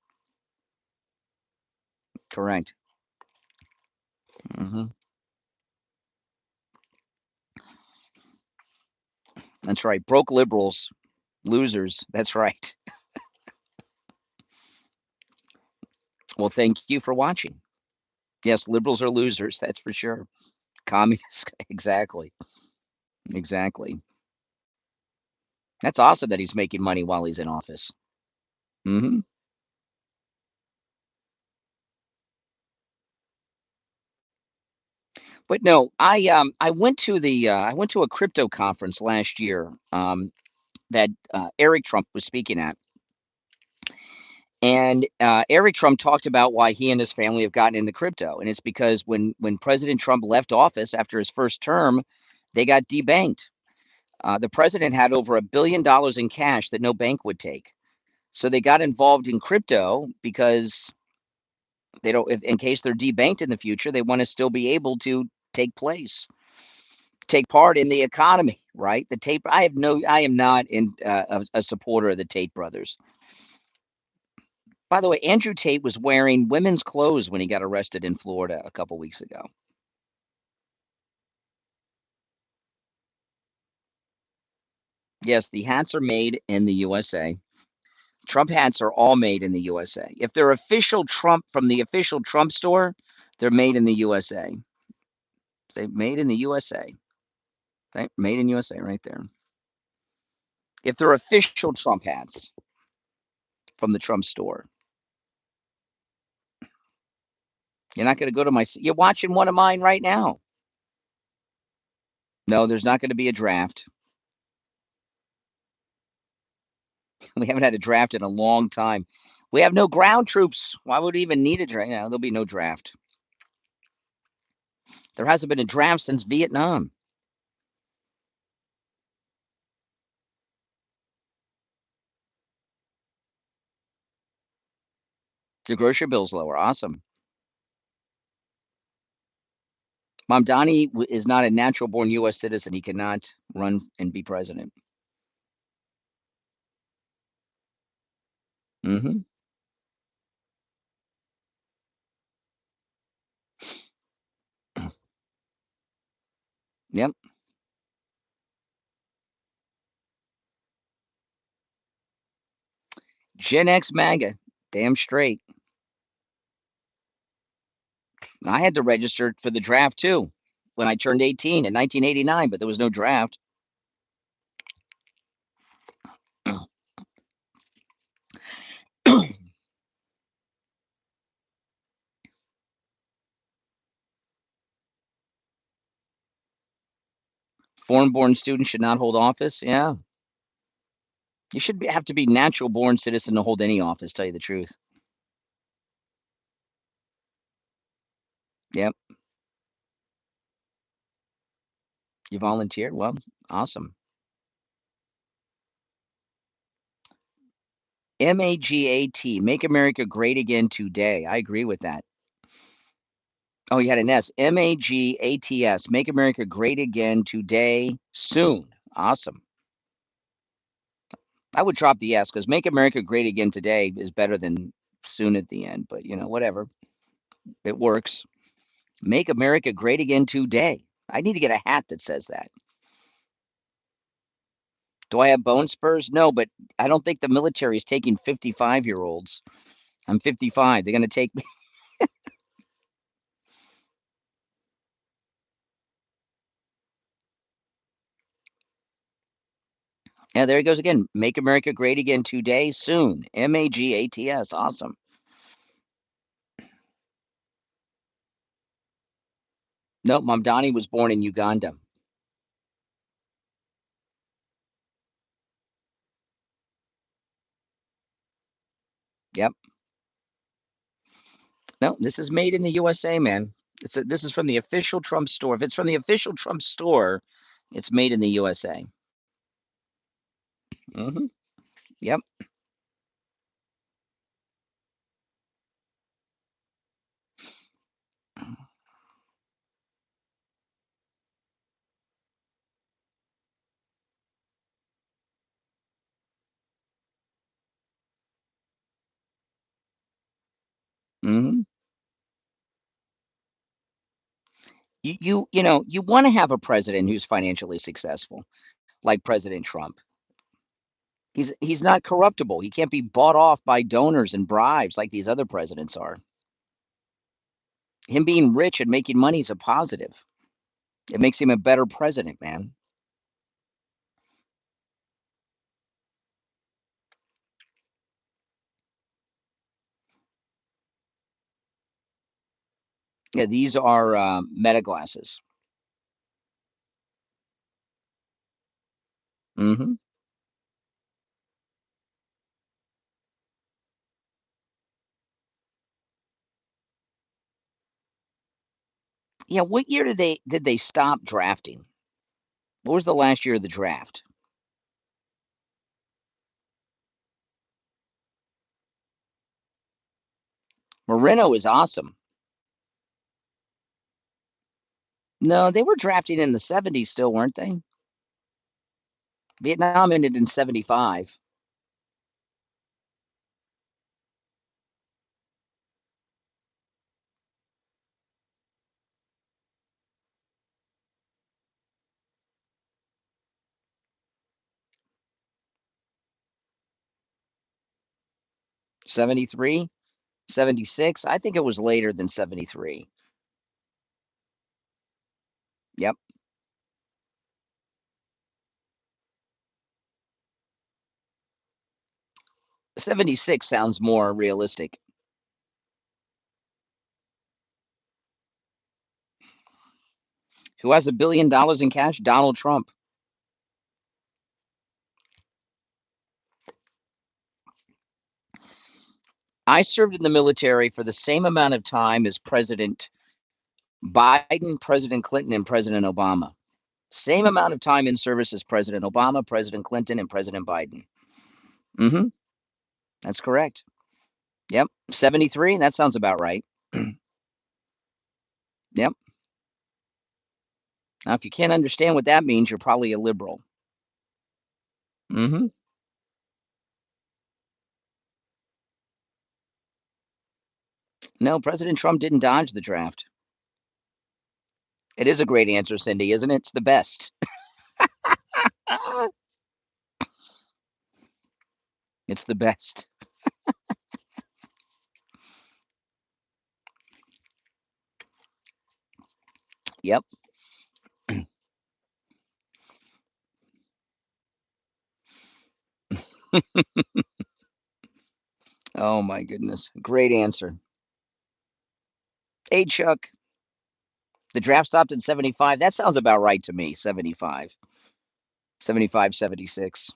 [SPEAKER 1] Correct. Hmm. That's right. Broke liberals, losers. That's right. Well, thank you for watching. Yes, liberals are losers. That's for sure. Communists. Exactly. Exactly. That's awesome that he's making money while he's in office. Hmm. But no, I went to a crypto conference last year that Eric Trump was speaking at, and Eric Trump talked about why he and his family have gotten into crypto, and it's because when President Trump left office after his first term, they got debanked. The president had over $1 billion in cash that no bank would take, so they got involved in crypto because they don't, in case they're debanked in the future, they want to still be able to take place. Take part in the economy, right? The Tate. I am not a supporter of the Tate brothers. By the way, Andrew Tate was wearing women's clothes when he got arrested in Florida a couple weeks ago. Yes, the hats are made in the USA. Trump hats are all made in the USA. If they're official Trump from the official Trump store, they're made in the USA. They made in the USA. Right? Made in USA right there. If they're official Trump hats from the Trump store, you're not going to go to my. You're watching one of mine right now. No, there's not going to be a draft. We haven't had a draft in a long time. We have no ground troops. Why would we even need a draft? There'll be no draft. There hasn't been a draft since Vietnam. Your grocery bill's lower. Awesome. Mamdani is not a natural born U.S. citizen. He cannot run and be president. Mm-hmm. Yep. Gen X MAGA. Damn straight. I had to register for the draft too when I turned 18 in 1989, but there was no draft. Foreign-born students should not hold office. Yeah. You should have to be natural born citizen to hold any office, tell you the truth. Yep. You volunteered? Well, awesome. MAGAT, Make America Great Again Today. I agree with that. Oh, you had an S. MAGATS, Make America Great Again Today, soon. Awesome. I would drop the S because Make America Great Again Today is better than soon at the end, but whatever. It works. Make America Great Again Today. I need to get a hat that says that. Do I have bone spurs? No, but I don't think the military is taking 55-year-olds. I'm 55. They're going to take me. Yeah, there he goes again. Make America Great Again Today, soon. MAGATS. Awesome. No, Mamdani was born in Uganda. Yep. No, this is made in the USA, man. This is from the official Trump store. If it's from the official Trump store, it's made in the USA. Hmm. Yep. Hmm. You want to have a president who's financially successful, like President Trump. He's not corruptible. He can't be bought off by donors and bribes like these other presidents are. Him being rich and making money is a positive. It makes him a better president, man. Yeah, these are meta glasses. Hmm. Yeah, what year did they stop drafting? What was the last year of the draft? Moreno is awesome. No, they were drafting in the 70s still, weren't they? Vietnam ended in 75. 73, 76. I think it was later than 73. Yep. 76 sounds more realistic. Who has $1 billion in cash? Donald Trump. I served in the military for the same amount of time as President Biden, President Clinton, and President Obama. Same amount of time in service as President Obama, President Clinton, and President Biden. Hmm. That's correct. Yep. 73. That sounds about right. Yep. Now, if you can't understand what that means, you're probably a liberal. Hmm. No, President Trump didn't dodge the draft. It is a great answer, Cindy, isn't it? It's the best. It's the best. Yep. Oh my goodness. Great answer. Hey, Chuck. The draft stopped in 75. That sounds about right to me. 75. 75, 76.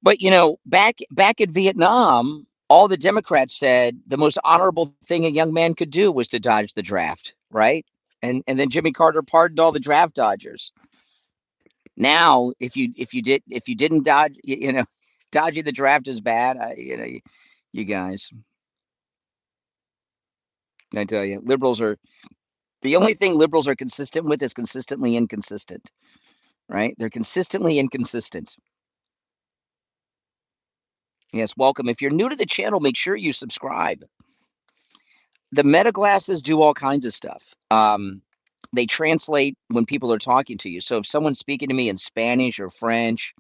[SPEAKER 1] But back in Vietnam, all the Democrats said the most honorable thing a young man could do was to dodge the draft, right? And then Jimmy Carter pardoned all the draft dodgers. Now, if you didn't dodge, dodging the draft is bad. You guys, I tell you, liberals are the only thing liberals are consistent with is consistently inconsistent, right? They're consistently inconsistent. Yes, welcome. If you're new to the channel, make sure you subscribe. The meta glasses do all kinds of stuff. They translate when people are talking to you. So if someone's speaking to me in Spanish or French,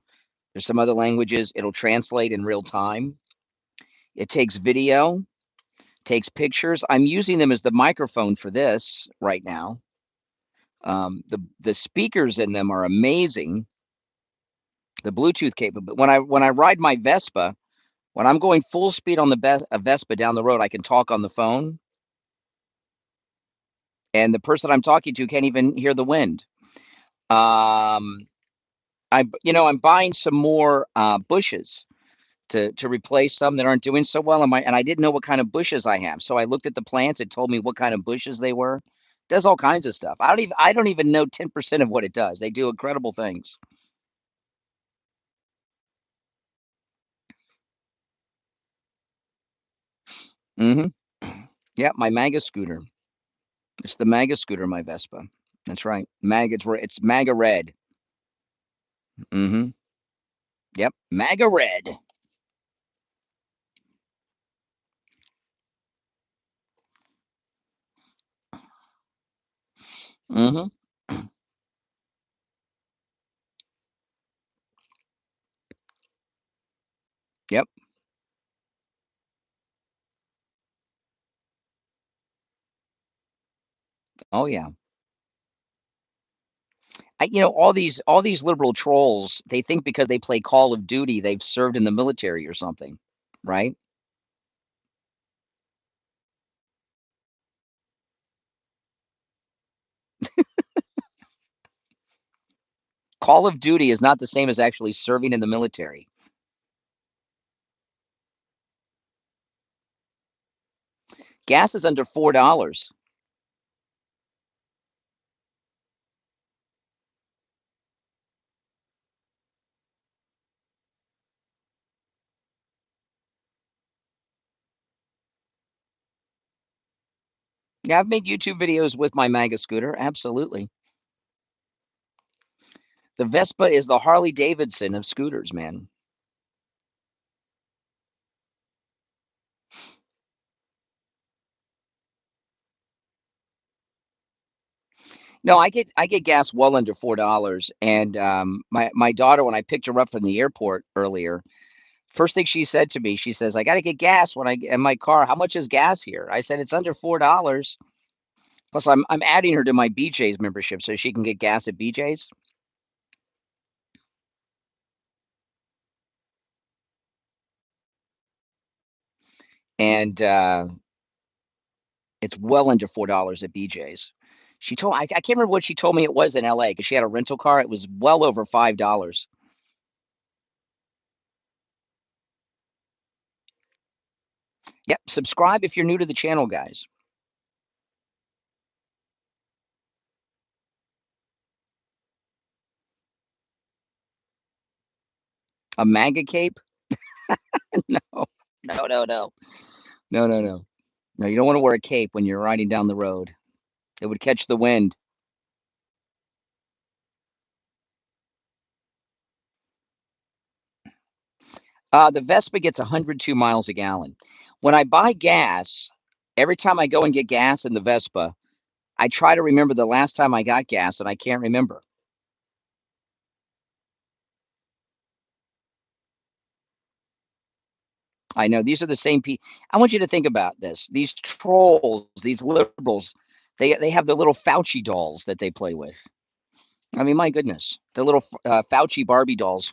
[SPEAKER 1] there's some other languages, it'll translate in real time. It takes video, takes pictures. I'm using them as the microphone for this right now. The speakers in them are amazing. The Bluetooth capable. When I ride my Vespa, when I'm going full speed on a Vespa down the road, I can talk on the phone, and the person I'm talking to can't even hear the wind. Um, I'm buying some more bushes to replace some that aren't doing so well. And I didn't know what kind of bushes I have, so I looked at the plants. It told me what kind of bushes they were. It does all kinds of stuff. I don't even know 10% of what it does. They do incredible things. Mm-hmm. Yeah, my MAGA scooter. It's the MAGA scooter, my Vespa. That's right. MAGA. It's MAGA red. Mm-hmm. Yep, MAGA red. Mm-hmm. Yep. Oh yeah. All these liberal trolls, they think because they play Call of Duty, they've served in the military or something, right? Call of Duty is not the same as actually serving in the military. Gas is under $4. Yeah, I've made YouTube videos with my MAGA scooter. Absolutely. The Vespa is the Harley Davidson of scooters, man. No, I get gas well under $4. And my daughter, when I picked her up from the airport earlier, first thing she said to me, she says, "I got to get gas when I get in my car. How much is gas here?" I said, "It's under $4." Plus, I'm adding her to my BJ's membership so she can get gas at BJ's. And it's well under $4 at BJ's. I can't remember what she told me it was in LA because she had a rental car. It was well over $5. Yep. Subscribe if you're new to the channel, guys. A MAGA cape? No. No, no, no. No, no, no. No, you don't want to wear a cape when you're riding down the road. It would catch the wind. The Vespa gets 102 miles a gallon. When I buy gas, every time I go and get gas in the Vespa, I try to remember the last time I got gas, and I can't remember. I know these are the same people. I want you to think about this. These trolls, these liberals, they have the little Fauci dolls that they play with. I mean, my goodness, the little Fauci Barbie dolls.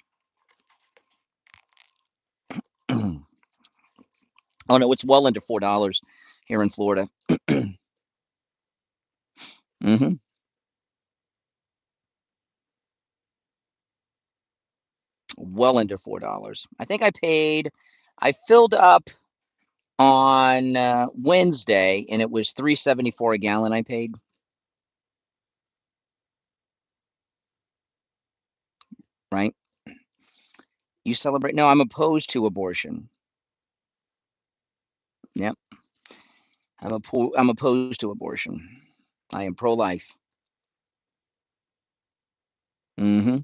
[SPEAKER 1] Oh no, it's well under $4 here in Florida. Hmm. Well under $4. I think I filled up on Wednesday, and it was $3.74 a gallon. I paid. Right? You celebrate? No, I'm opposed to abortion. Yep, I'm opposed to abortion. I am pro-life. Hmm.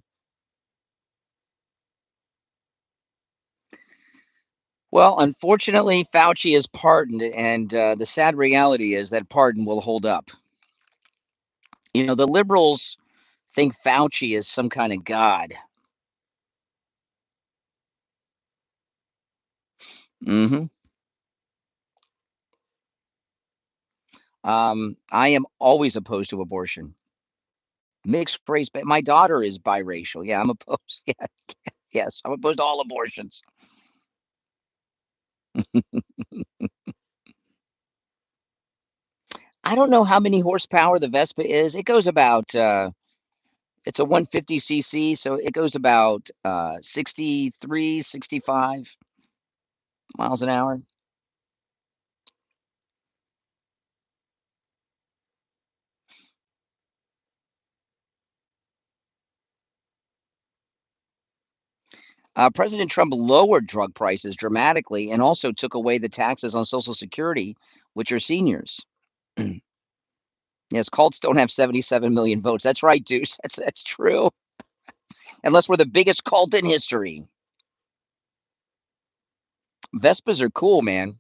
[SPEAKER 1] Well, unfortunately, Fauci is pardoned, and the sad reality is that pardon will hold up. The liberals think Fauci is some kind of god. Hmm. I am always opposed to abortion. Mixed race, but my daughter is biracial. Yeah, I'm opposed. Yeah, yes, I'm opposed to all abortions. I don't know how many horsepower the Vespa is. It goes about it's a 150 cc, so it goes about 63, 65 miles an hour. President Trump lowered drug prices dramatically and also took away the taxes on Social Security, which are seniors. Yes, cults don't have 77 million votes. That's right, Deuce. That's true. Unless we're the biggest cult in history. Vespas are cool, man.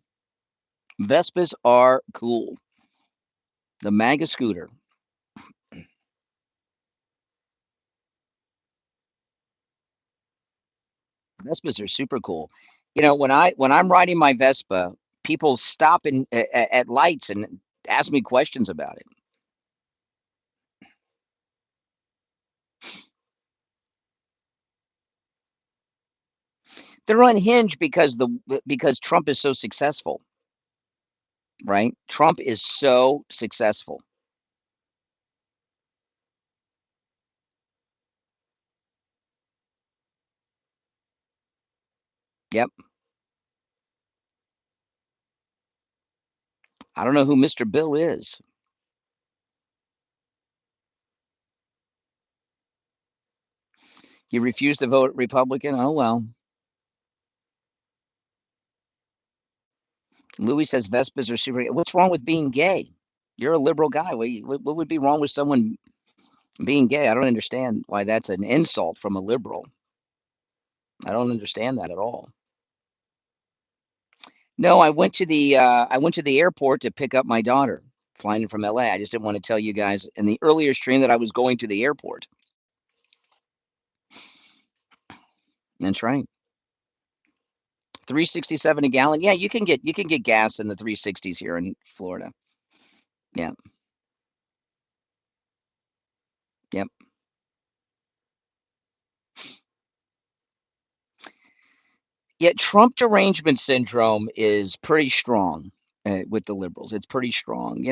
[SPEAKER 1] Vespas are cool. The MAGA scooter. Vespas are super cool. When I'm riding my Vespa, people stop at lights and ask me questions about it. They're unhinged because Trump is so successful, right? Trump is so successful. Yep. I don't know who Mr. Bill is. You refuse to vote Republican? Oh well. Louis says Vespas are super. What's wrong with being gay? You're a liberal guy. What would be wrong with someone being gay? I don't understand why that's an insult from a liberal. I don't understand that at all. No, I went to the airport to pick up my daughter flying in from LA. I just didn't want to tell you guys in the earlier stream that I was going to the airport. That's right. 367 a gallon. Yeah, you can get gas in the 360s here in Florida. Yeah. Yep. Yet Trump derangement syndrome is pretty strong with the liberals. It's pretty strong.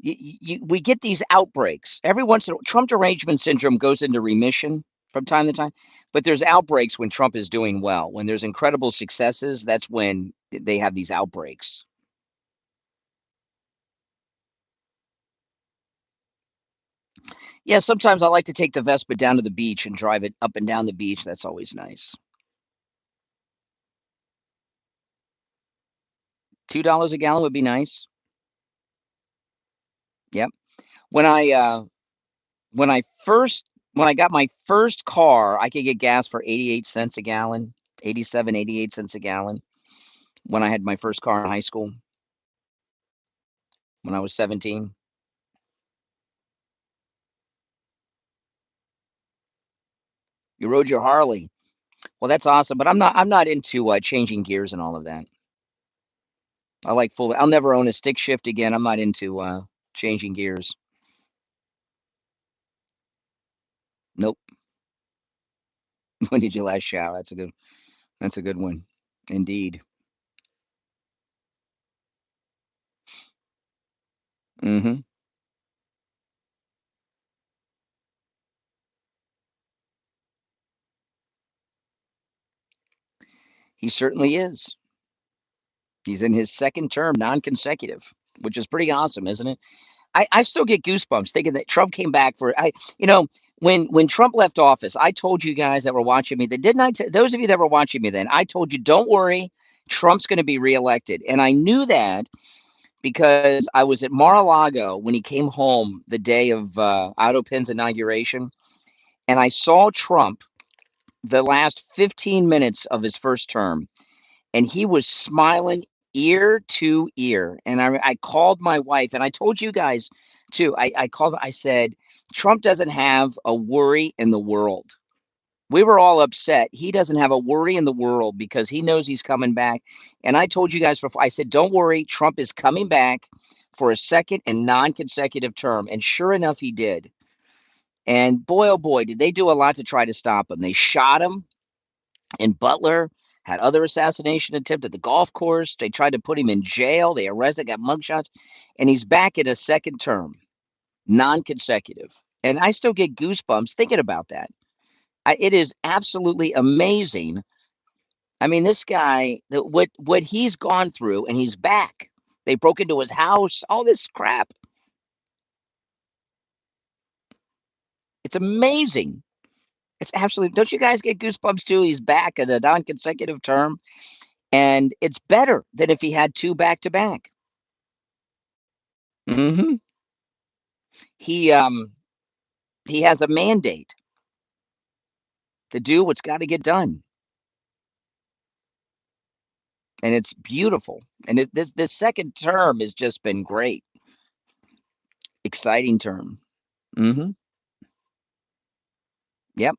[SPEAKER 1] We get these outbreaks every once in a Trump derangement syndrome goes into remission from time to time, but there's outbreaks when Trump is doing well. When there's incredible successes, that's when they have these outbreaks. Yeah, sometimes I like to take the Vespa down to the beach and drive it up and down the beach. That's always nice. $2 a gallon would be nice. Yep. When I when I first when I got my first car, I could get gas for 88 cents a gallon, 87, 88 cents a gallon when I had my first car in high school when I was 17. You rode your Harley. Well, that's awesome, but I'm not into changing gears and all of that. I like full. I'll never own a stick shift again. I'm not into changing gears. Nope. When did you last shower? That's a good one. Indeed. Hmm. He certainly is. He's in his second term, non-consecutive, which is pretty awesome, isn't it? I still get goosebumps thinking that Trump came back for when Trump left office, I told you guys that were watching me that didn't those of you that were watching me then, I told you, don't worry, Trump's going to be reelected. And I knew that because I was at Mar-a-Lago when he came home the day of Otto Penn's inauguration, and I saw Trump the last 15 minutes of his first term, and he was smiling ear to ear. And I called my wife, and I told you guys too. I called. I said, Trump doesn't have a worry in the world. We were all upset. He doesn't have a worry in the world because he knows he's coming back. And I told you guys before, I said, don't worry, Trump is coming back for a second and non-consecutive term. And sure enough, he did. And boy, oh boy, did they do a lot to try to stop him. They shot him in Butler, had other assassination attempt at the golf course. They tried to put him in jail. They arrested, got mugshots, and he's back in a second term, non-consecutive. And I still get goosebumps thinking about that. It is absolutely amazing. I mean, this guy, what he's gone through, and he's back. They broke into his house, all this crap. It's amazing. It's absolutely. Don't you guys get goosebumps too? He's back in a non-consecutive term, and it's better than if he had two back to back. Hmm. He he has a mandate to do what's got to get done, and it's beautiful. And this second term has just been great, exciting term. Hmm. Yep,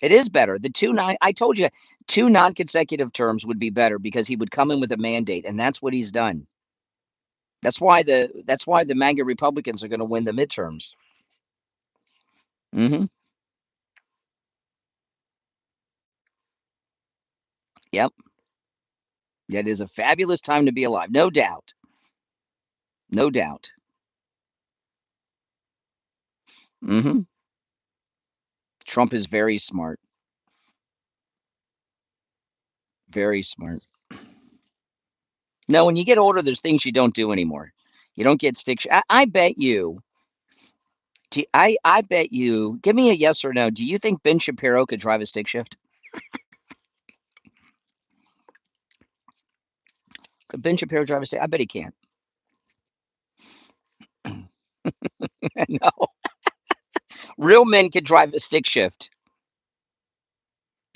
[SPEAKER 1] it is better. The two nine. I told you, two non-consecutive terms would be better because he would come in with a mandate, and that's what he's done. That's why the MAGA Republicans are going to win the midterms. Hmm. Yep, it is a fabulous time to be alive, no doubt, no doubt. Hmm. Trump is very smart, very smart. No, when you get older, there's things you don't do anymore. You don't get stick. I bet you. I bet you. Give me a yes or no. Do you think Ben Shapiro could drive a stick shift? Could Ben Shapiro drive a stick? I bet he can. No, real men can drive a stick shift.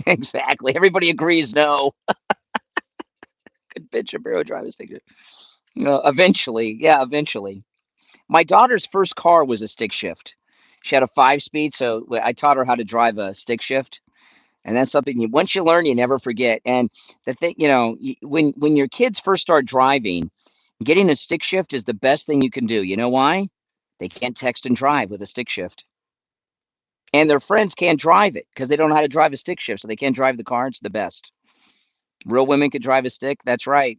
[SPEAKER 1] Exactly. Everybody agrees. No, could Ben Shapiro drive a stick shift? No, eventually. Yeah, eventually. My daughter's first car was a stick shift. She had a 5-speed, so I taught her how to drive a stick shift. And that's something once you learn, you never forget. And the thing, when your kids first start driving, getting a stick shift is the best thing you can do. You know why? They can't text and drive with a stick shift. And their friends can't drive it because they don't know how to drive a stick shift. So they can't drive the car. It's the best. Real women could drive a stick. That's right.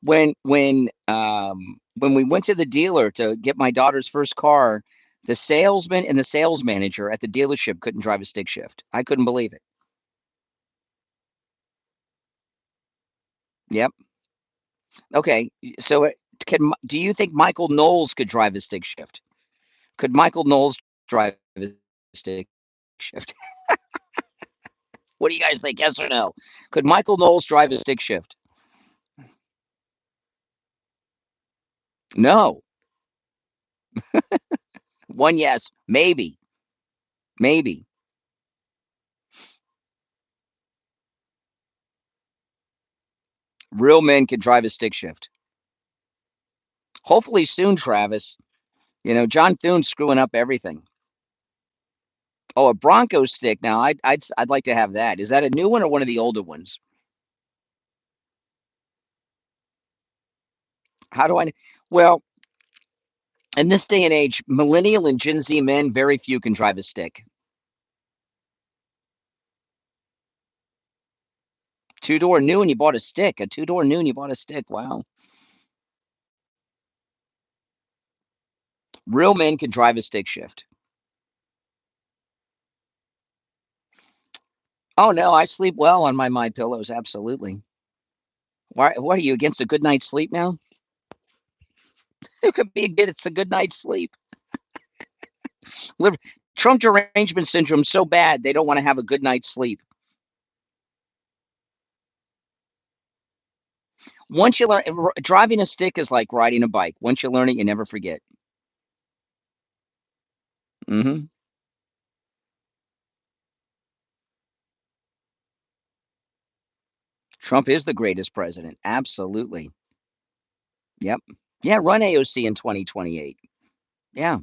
[SPEAKER 1] When we went to the dealer to get my daughter's first car, the salesman and the sales manager at the dealership couldn't drive a stick shift. I couldn't believe it. Yep. Okay. So do you think Michael Knowles could drive a stick shift? Could Michael Knowles drive a stick shift? What do you guys think? Yes or no? Could Michael Knowles drive a stick shift? No. One yes. Maybe. Maybe. Real men can drive a stick shift. Hopefully soon, Travis. John Thune's screwing up everything. Oh, a Bronco stick. Now, I'd like to have that. Is that a new one or one of the older ones? How do I? Well, in this day and age, millennial and Gen Z men, very few can drive a stick. Two-door new and you bought a stick. A two-door new and you bought a stick. Wow. Real men can drive a stick shift. Oh no, I sleep well on my My Pillows. Absolutely. Why? What are you against a good night's sleep now? It could be good. It's a good night's sleep. Trump derangement syndrome so bad they don't want to have a good night's sleep. Once you learn, driving a stick is like riding a bike. Once you learn it, you never forget. Hmm. Trump is the greatest president. Absolutely. Yep. Yeah, run AOC in 2028. Yeah.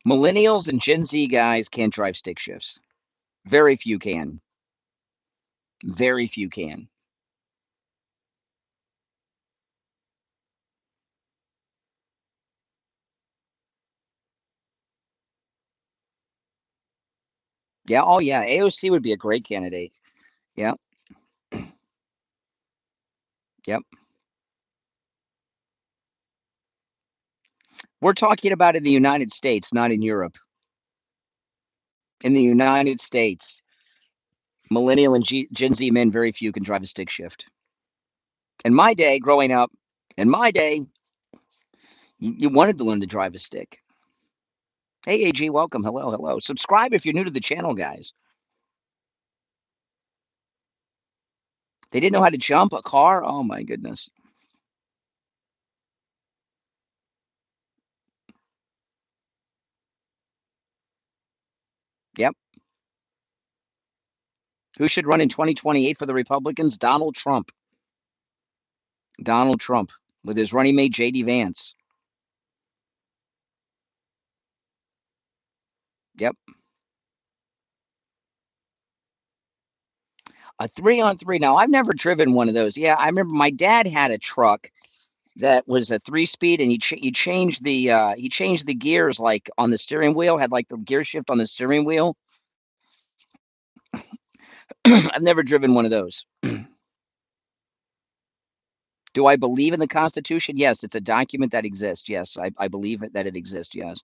[SPEAKER 1] Millennials and Gen Z guys can't drive stick shifts. Very few can. Very few can. Yeah. Oh, yeah. AOC would be a great candidate. Yep. Yep. We're talking about in the United States, not in Europe. In the United States, millennial and Gen Z men, very few can drive a stick shift. In my day, growing up, in my day, you wanted to learn to drive a stick. Hey, AG, welcome. Hello, hello. Subscribe if you're new to the channel, guys. They didn't know how to jump a car? Oh, my goodness. Yep. Who should run in 2028 for the Republicans? Donald Trump. Donald Trump with his running mate, J.D. Vance. Yep. A 3-on-3. Now, I've never driven one of those. Yeah, I remember my dad had a truck that was a 3-speed, and he changed the gears like on the steering wheel, had like the gear shift on the steering wheel. I've never driven one of those. Do I believe in the Constitution? Yes, it's a document that exists. Yes, I believe that it exists. Yes.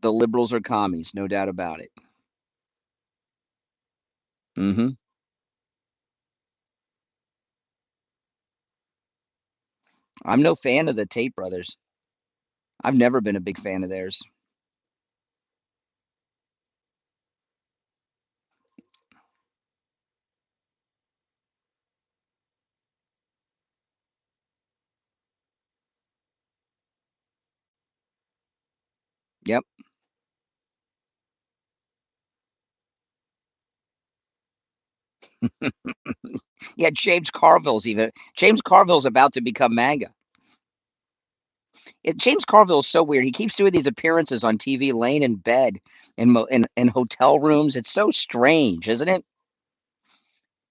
[SPEAKER 1] The liberals are commies, no doubt about it. Hmm. I'm no fan of the Tate brothers. I've never been a big fan of theirs. Yep. Yeah, James Carville's about to become MAGA. James Carville is so weird. He keeps doing these appearances on TV, laying in bed in hotel rooms. It's so strange, isn't it?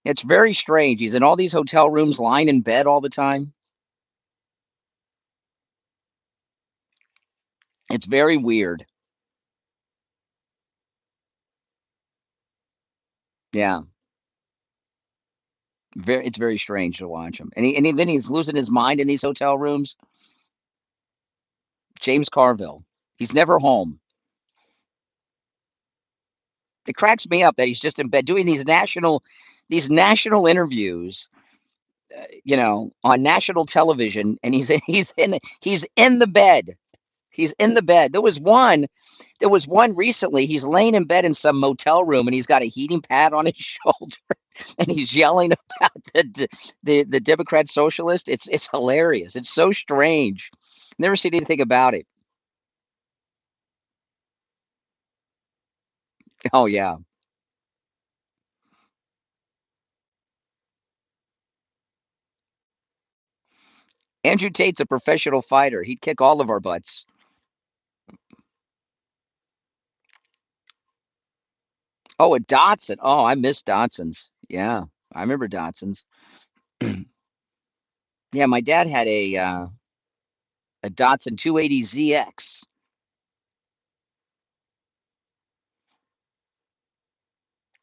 [SPEAKER 1] It's very strange. He's in all these hotel rooms, lying in bed all the time. It's very weird. Yeah, it's very strange to watch him. Then he's losing his mind in these hotel rooms. James Carville. He's never home. It cracks me up that he's just in bed doing these national interviews on national television, and he's in the bed. He's in the bed. There was one recently. He's laying in bed in some motel room, and he's got a heating pad on his shoulder, and he's yelling about the Democrat socialist. It's hilarious. It's so strange. Never seen anything about it. Oh yeah, Andrew Tate's a professional fighter. He'd kick all of our butts. Oh, a Datsun. Oh, I miss Datsuns. Yeah, I remember Datsuns. Yeah, my dad had a Datsun 280ZX.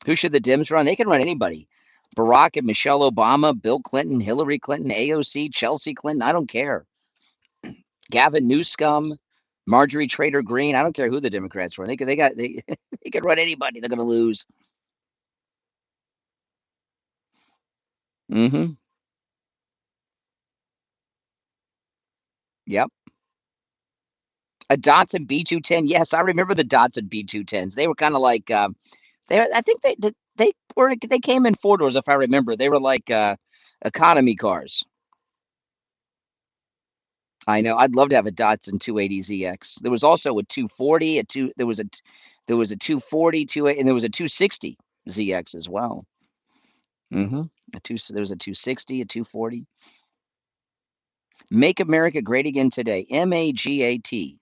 [SPEAKER 1] Who should the Dems run? They can run anybody. Barack and Michelle Obama, Bill Clinton, Hillary Clinton, AOC, Chelsea Clinton. I don't care. Gavin Newsome, Marjorie Trader Green. I don't care who the Democrats run. They could run anybody. They're going to lose. Mm-hmm. Yep. A Datsun B210. Yes, I remember the Datsun B210s. They were kind of like I think they came in four doors if I remember. They were like economy cars. I know. I'd love to have a Datsun 280ZX. There was also a 240, there was a 240, and there was a 260 ZX as well. Mm-hmm. There was a 260, a 240. Make America Great Again Today. MAGAT.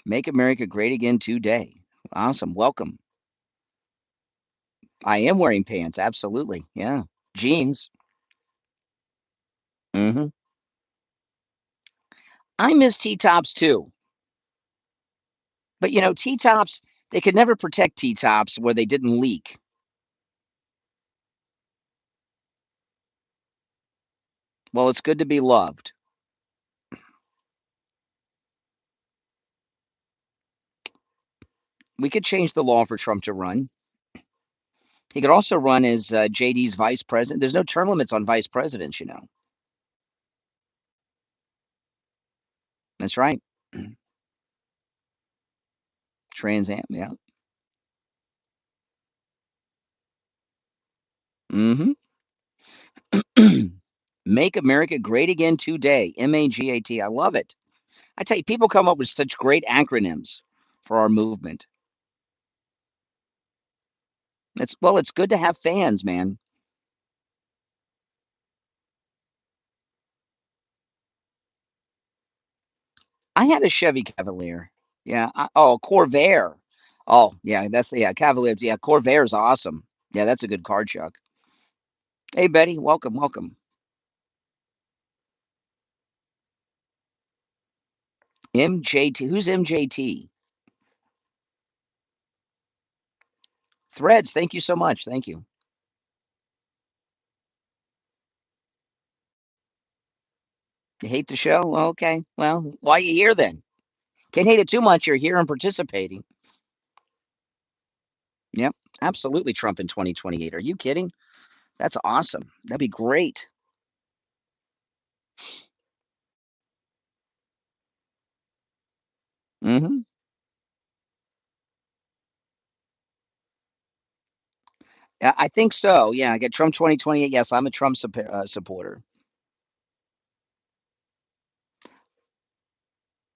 [SPEAKER 1] Make America Great Again Today. Awesome. Welcome. I am wearing pants. Absolutely. Yeah. Jeans. Mm-hmm. I miss T-tops too. But T-tops, they could never protect T-tops where they didn't leak. Well, it's good to be loved. We could change the law for Trump to run. He could also run as JD's vice president. There's no term limits on vice presidents. That's right. Trans Am, yeah. Mm-hmm. Make America Great Again Today. MAGAT. I love it. I tell you, people come up with such great acronyms for our movement. It's good to have fans, man. I had a Chevy Cavalier. Yeah. Corvair. Oh, yeah. Cavalier. Yeah, Corvair's awesome. Yeah, that's a good car, Chuck. Hey, Betty. Welcome, welcome. MJT. Who's MJT? Threads. Thank you so much. Thank you. You hate the show? Well, okay. Well, why are you here then? Can't hate it too much. You're here and participating. Yep. Absolutely Trump in 2028. Are you kidding? That's awesome. That'd be great. Hmm. Yeah, I think so. Yeah, I get Trump 2028. Yes, I'm a Trump supporter.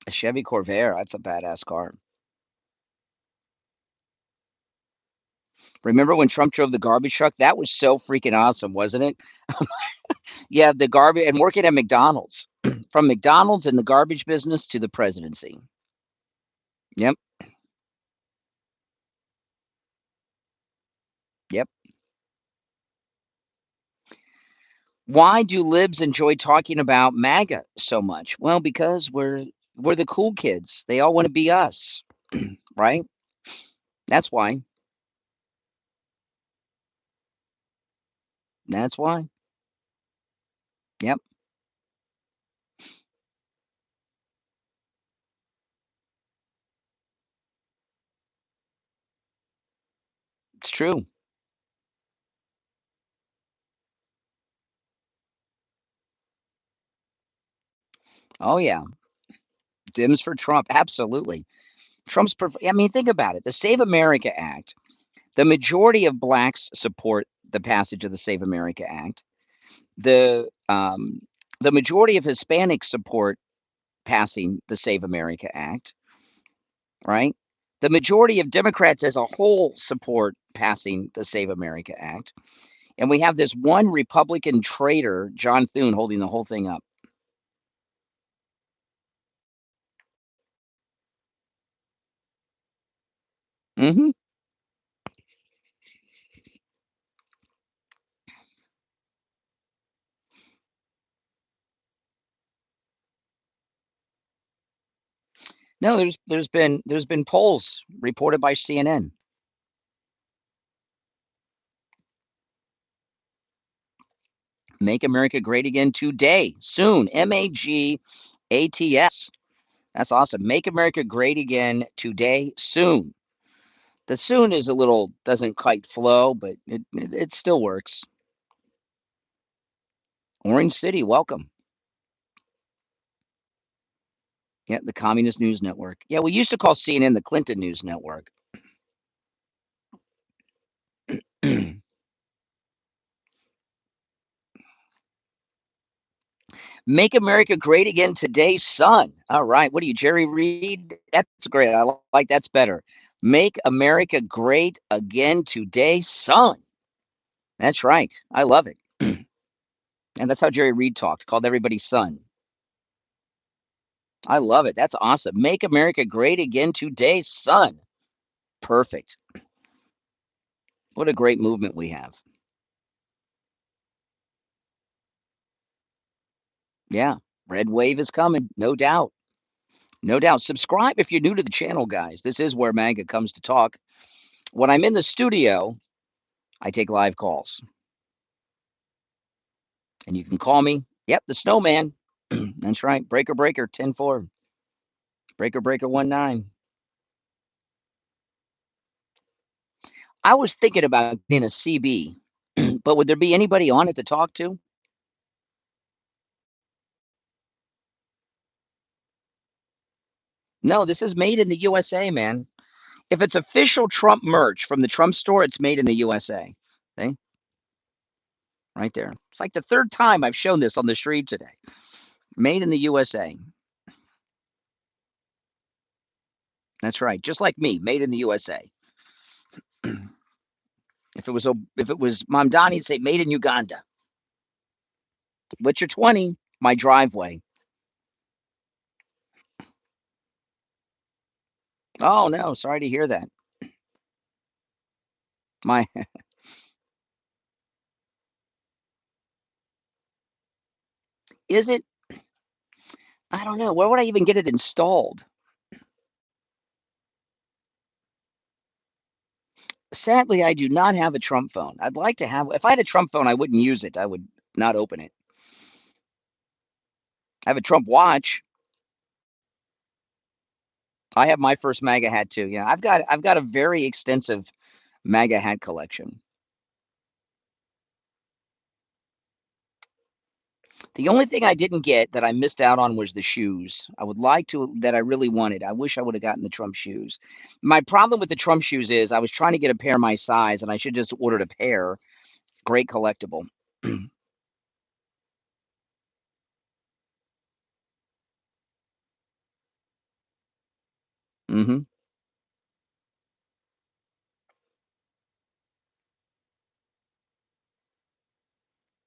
[SPEAKER 1] A Chevy Corvair. That's a badass car. Remember when Trump drove the garbage truck? That was so freaking awesome, wasn't it? Yeah, the garbage and working at McDonald's. From McDonald's in the garbage business to the presidency. Yep. Yep. Why do libs enjoy talking about MAGA so much? Well, because we're the cool kids. They all want to be us, right? That's why. That's why. Yep, it's true. Oh yeah, Dems for Trump. Absolutely. I mean, think about it. The Save America Act. The majority of blacks support the passage of the Save America Act. The um, the majority of Hispanics support passing the Save America Act. Right. The majority of Democrats as a whole support passing the Save America Act. And we have this one Republican traitor, John Thune, holding the whole thing up. Hmm. No, there's been polls reported by CNN. Make America Great Again today, soon. MAGATS. That's awesome. Make America Great Again today, soon. The soon is a little doesn't quite flow, but it still works. Orange City, welcome. Yeah, the Communist News Network. Yeah, we used to call CNN the Clinton News Network. Make America Great Again today, son. All right. What are you, Jerry Reed? That's great. I like that's better. Make America Great Again today, son. That's right. I love it. And that's how Jerry Reed talked, called everybody son. I love it. That's awesome. Make America Great Again today, son. Perfect. What a great movement we have. Yeah. Red wave is coming. No doubt. No doubt. Subscribe if you're new to the channel, guys. This is where MAGA comes to talk. When I'm in the studio, I take live calls. And you can call me. Yep, the snowman. That's right. Breaker Breaker 10-4. Breaker Breaker 19. I was thinking about being a CB, but would there be anybody on it to talk to? No, this is made in the USA, man. If it's official Trump merch from the Trump store, it's made in the USA. See? Right there. It's like the third time I've shown this on the stream today. Made in the USA. That's right. Just like me, made in the USA. If it was Mamdani, it'd say made in Uganda. Witcher 20, my driveway. Oh no, sorry to hear that. My is it? I don't know. Where would I even get it installed? Sadly, I do not have a Trump phone. I'd like to have. If I had a Trump phone, I wouldn't use it. I would not open it. I have a Trump watch. I have my first MAGA hat too. Yeah, I've got a very extensive MAGA hat collection. The only thing I didn't get that I missed out on was the shoes. I would like to that I really wanted. I wish I would have gotten the Trump shoes. My problem with the Trump shoes is I was trying to get a pair my size and I should just ordered a pair. Great collectible. Hmm.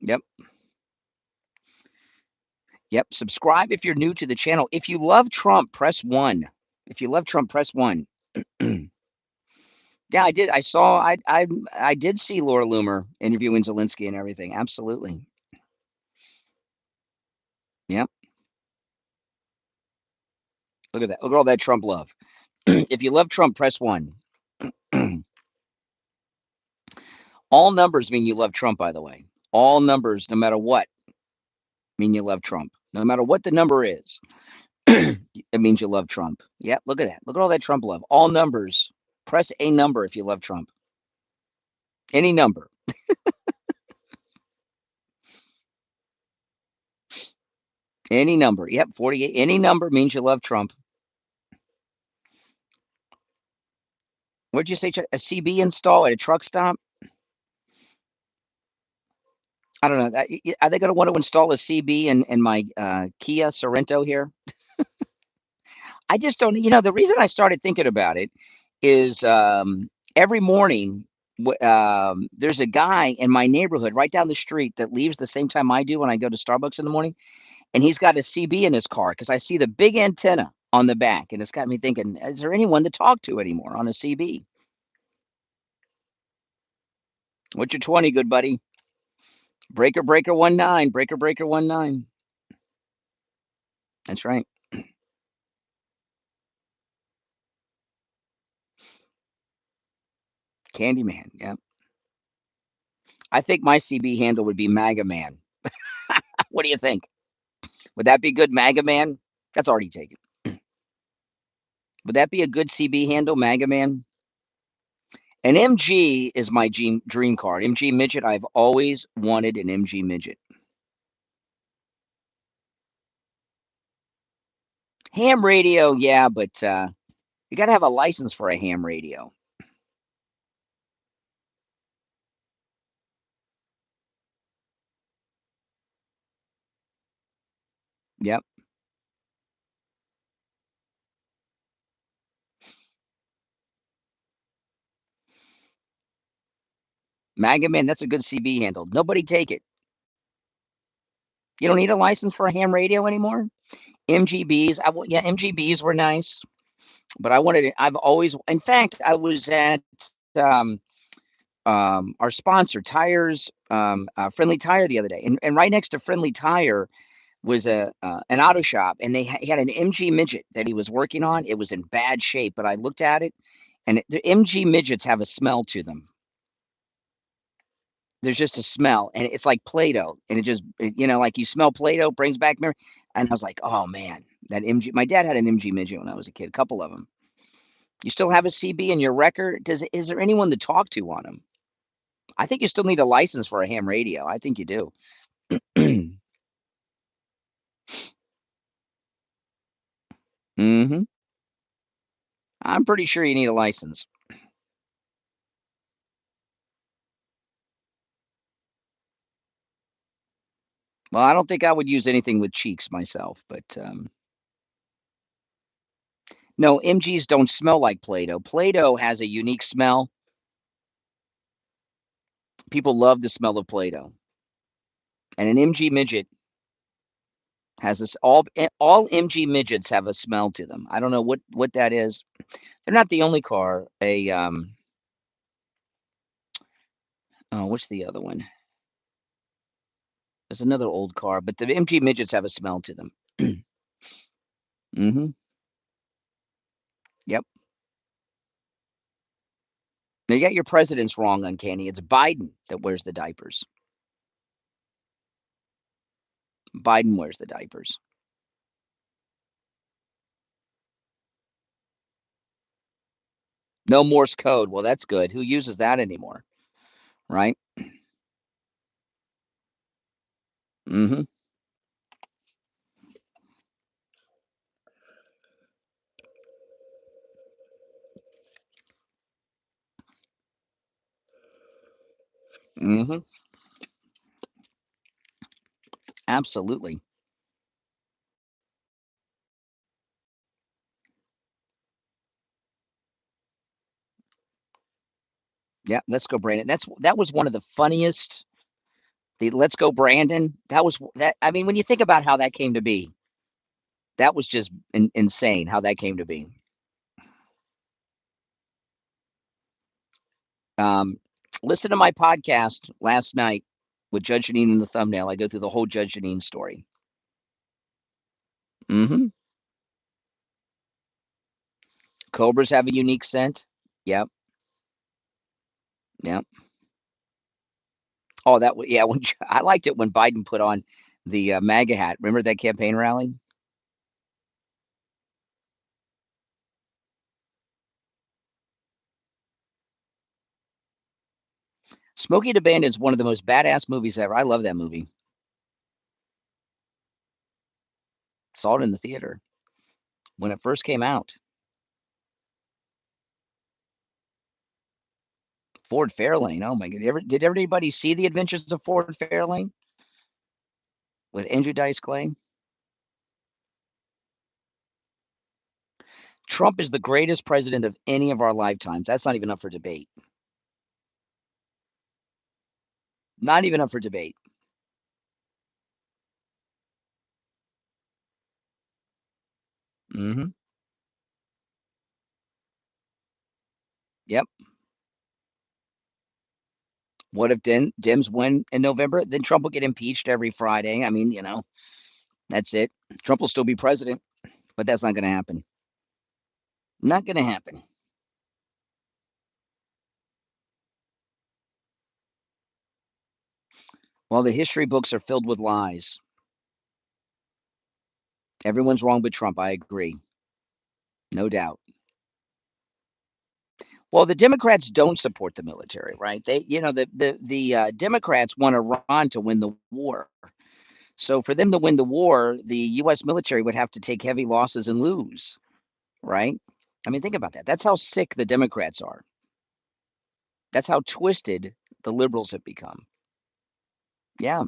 [SPEAKER 1] Yep. Yep. Subscribe if you're new to the channel. If you love Trump, press 1. If you love Trump, press 1. Yeah, I did. I did see Laura Loomer interviewing Zelensky and everything. Absolutely. Yep. Look at that. Look at all that Trump love. If you love Trump, press 1. All numbers mean you love Trump, by the way. All numbers, no matter what, mean you love Trump. No matter what the number is, it means you love Trump. Yep, look at that. Look at all that Trump love. All numbers. Press a number if you love Trump. Any number. Any number. Yep, 48. Any number means you love Trump. What'd you say? A CB install at a truck stop? I don't know. Are they going to want to install a CB in my Kia Sorento here? I just don't. The reason I started thinking about it is every morning there's a guy in my neighborhood right down the street that leaves the same time I do when I go to Starbucks in the morning, and he's got a CB in his car because I see the big antenna on the back, and it's got me thinking: is there anyone to talk to anymore on a CB? What's your 20, good buddy? Breaker 19. Breaker 19. That's right. Candyman. Yeah. I think my CB handle would be MAGA Man. What do you think? Would that be good, MAGA Man? That's already taken. Would that be a good CB handle, MAGA Man? An MG is my dream card. MG Midget. I've always wanted an MG Midget. Ham radio, yeah, but you got to have a license for a ham radio. Yep. MAGA Man, that's a good CB handle. Nobody take it. You don't need a license for a ham radio anymore? MGBs, yeah, MGBs were nice, but I wanted it. I've always, in fact, I was at um, our sponsor, Tires, Friendly Tire, the other day, and right next to Friendly Tire was an auto shop, and he had an MG Midget that he was working on. It was in bad shape, but I looked at it, and the MG Midgets have a smell to them. There's just a smell, and it's like Play-Doh, and like you smell Play-Doh, brings back memory. And I was like, oh man, that MG. My dad had an MG Midget when I was a kid, a couple of them. You still have a CB in your record? Is there anyone to talk to on them? I think you still need a license for a ham radio. I think you do. Hmm. I'm pretty sure you need a license. Well, I don't think I would use anything with cheeks myself, but no, MGs don't smell like Play-Doh. Play-Doh has a unique smell. People love the smell of Play-Doh. And an MG Midget has this all MG Midgets have a smell to them. I don't know what that is. They're not the only car. Oh, what's the other one? There's another old car, but the MG Midgets have a smell to them. Hmm. Yep. Now you got your presidents wrong, Uncanny. It's Biden that wears the diapers. Biden wears the diapers. No Morse code. Well, that's good. Who uses that anymore? Right? Mm-hmm. Mm-hmm. Absolutely. Yeah, let's go, Brandon. That was one of the funniest. The Let's Go Brandon. That was that. I mean, when you think about how that came to be, that was just insane how that came to be. Um, Listen to my podcast last night with Judge Janine in the thumbnail. I go through the whole Judge Janine story. Mm-hmm. Cobras have a unique scent. Yep. Yep. Oh, yeah. When I liked it when Biden put on the MAGA hat. Remember that campaign rally? Smokey the Bandit is one of the most badass movies ever. I love that movie. Saw it in the theater when it first came out. Ford Fairlane. Oh my God. Did everybody see The Adventures of Ford Fairlane with Andrew Dice Clay? Trump is the greatest president of any of our lifetimes. That's not even up for debate. Not even up for debate. Mm-hmm. Yep. What if Dems win in November? Then Trump will get impeached every Friday. I mean, that's it. Trump will still be president, but that's not going to happen. Not going to happen. Well, the history books are filled with lies. Everyone's wrong but Trump. I agree. No doubt. Well, the Democrats don't support the military, right? They, the Democrats want Iran to win the war. So for them to win the war, the U.S. military would have to take heavy losses and lose, right? I mean, think about that. That's how sick the Democrats are. That's how twisted the liberals have become. Yeah.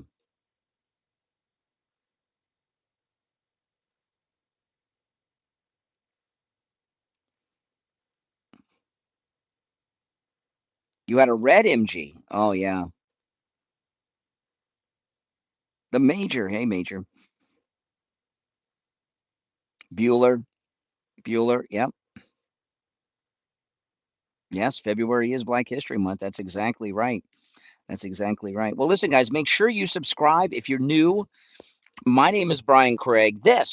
[SPEAKER 1] You had a red MG. Oh, yeah. The Major. Hey, Major. Bueller. Bueller. Yep. Yes, February is Black History Month. That's exactly right. That's exactly right. Well, listen, guys, make sure you subscribe if you're new. My name is Brian Craig. This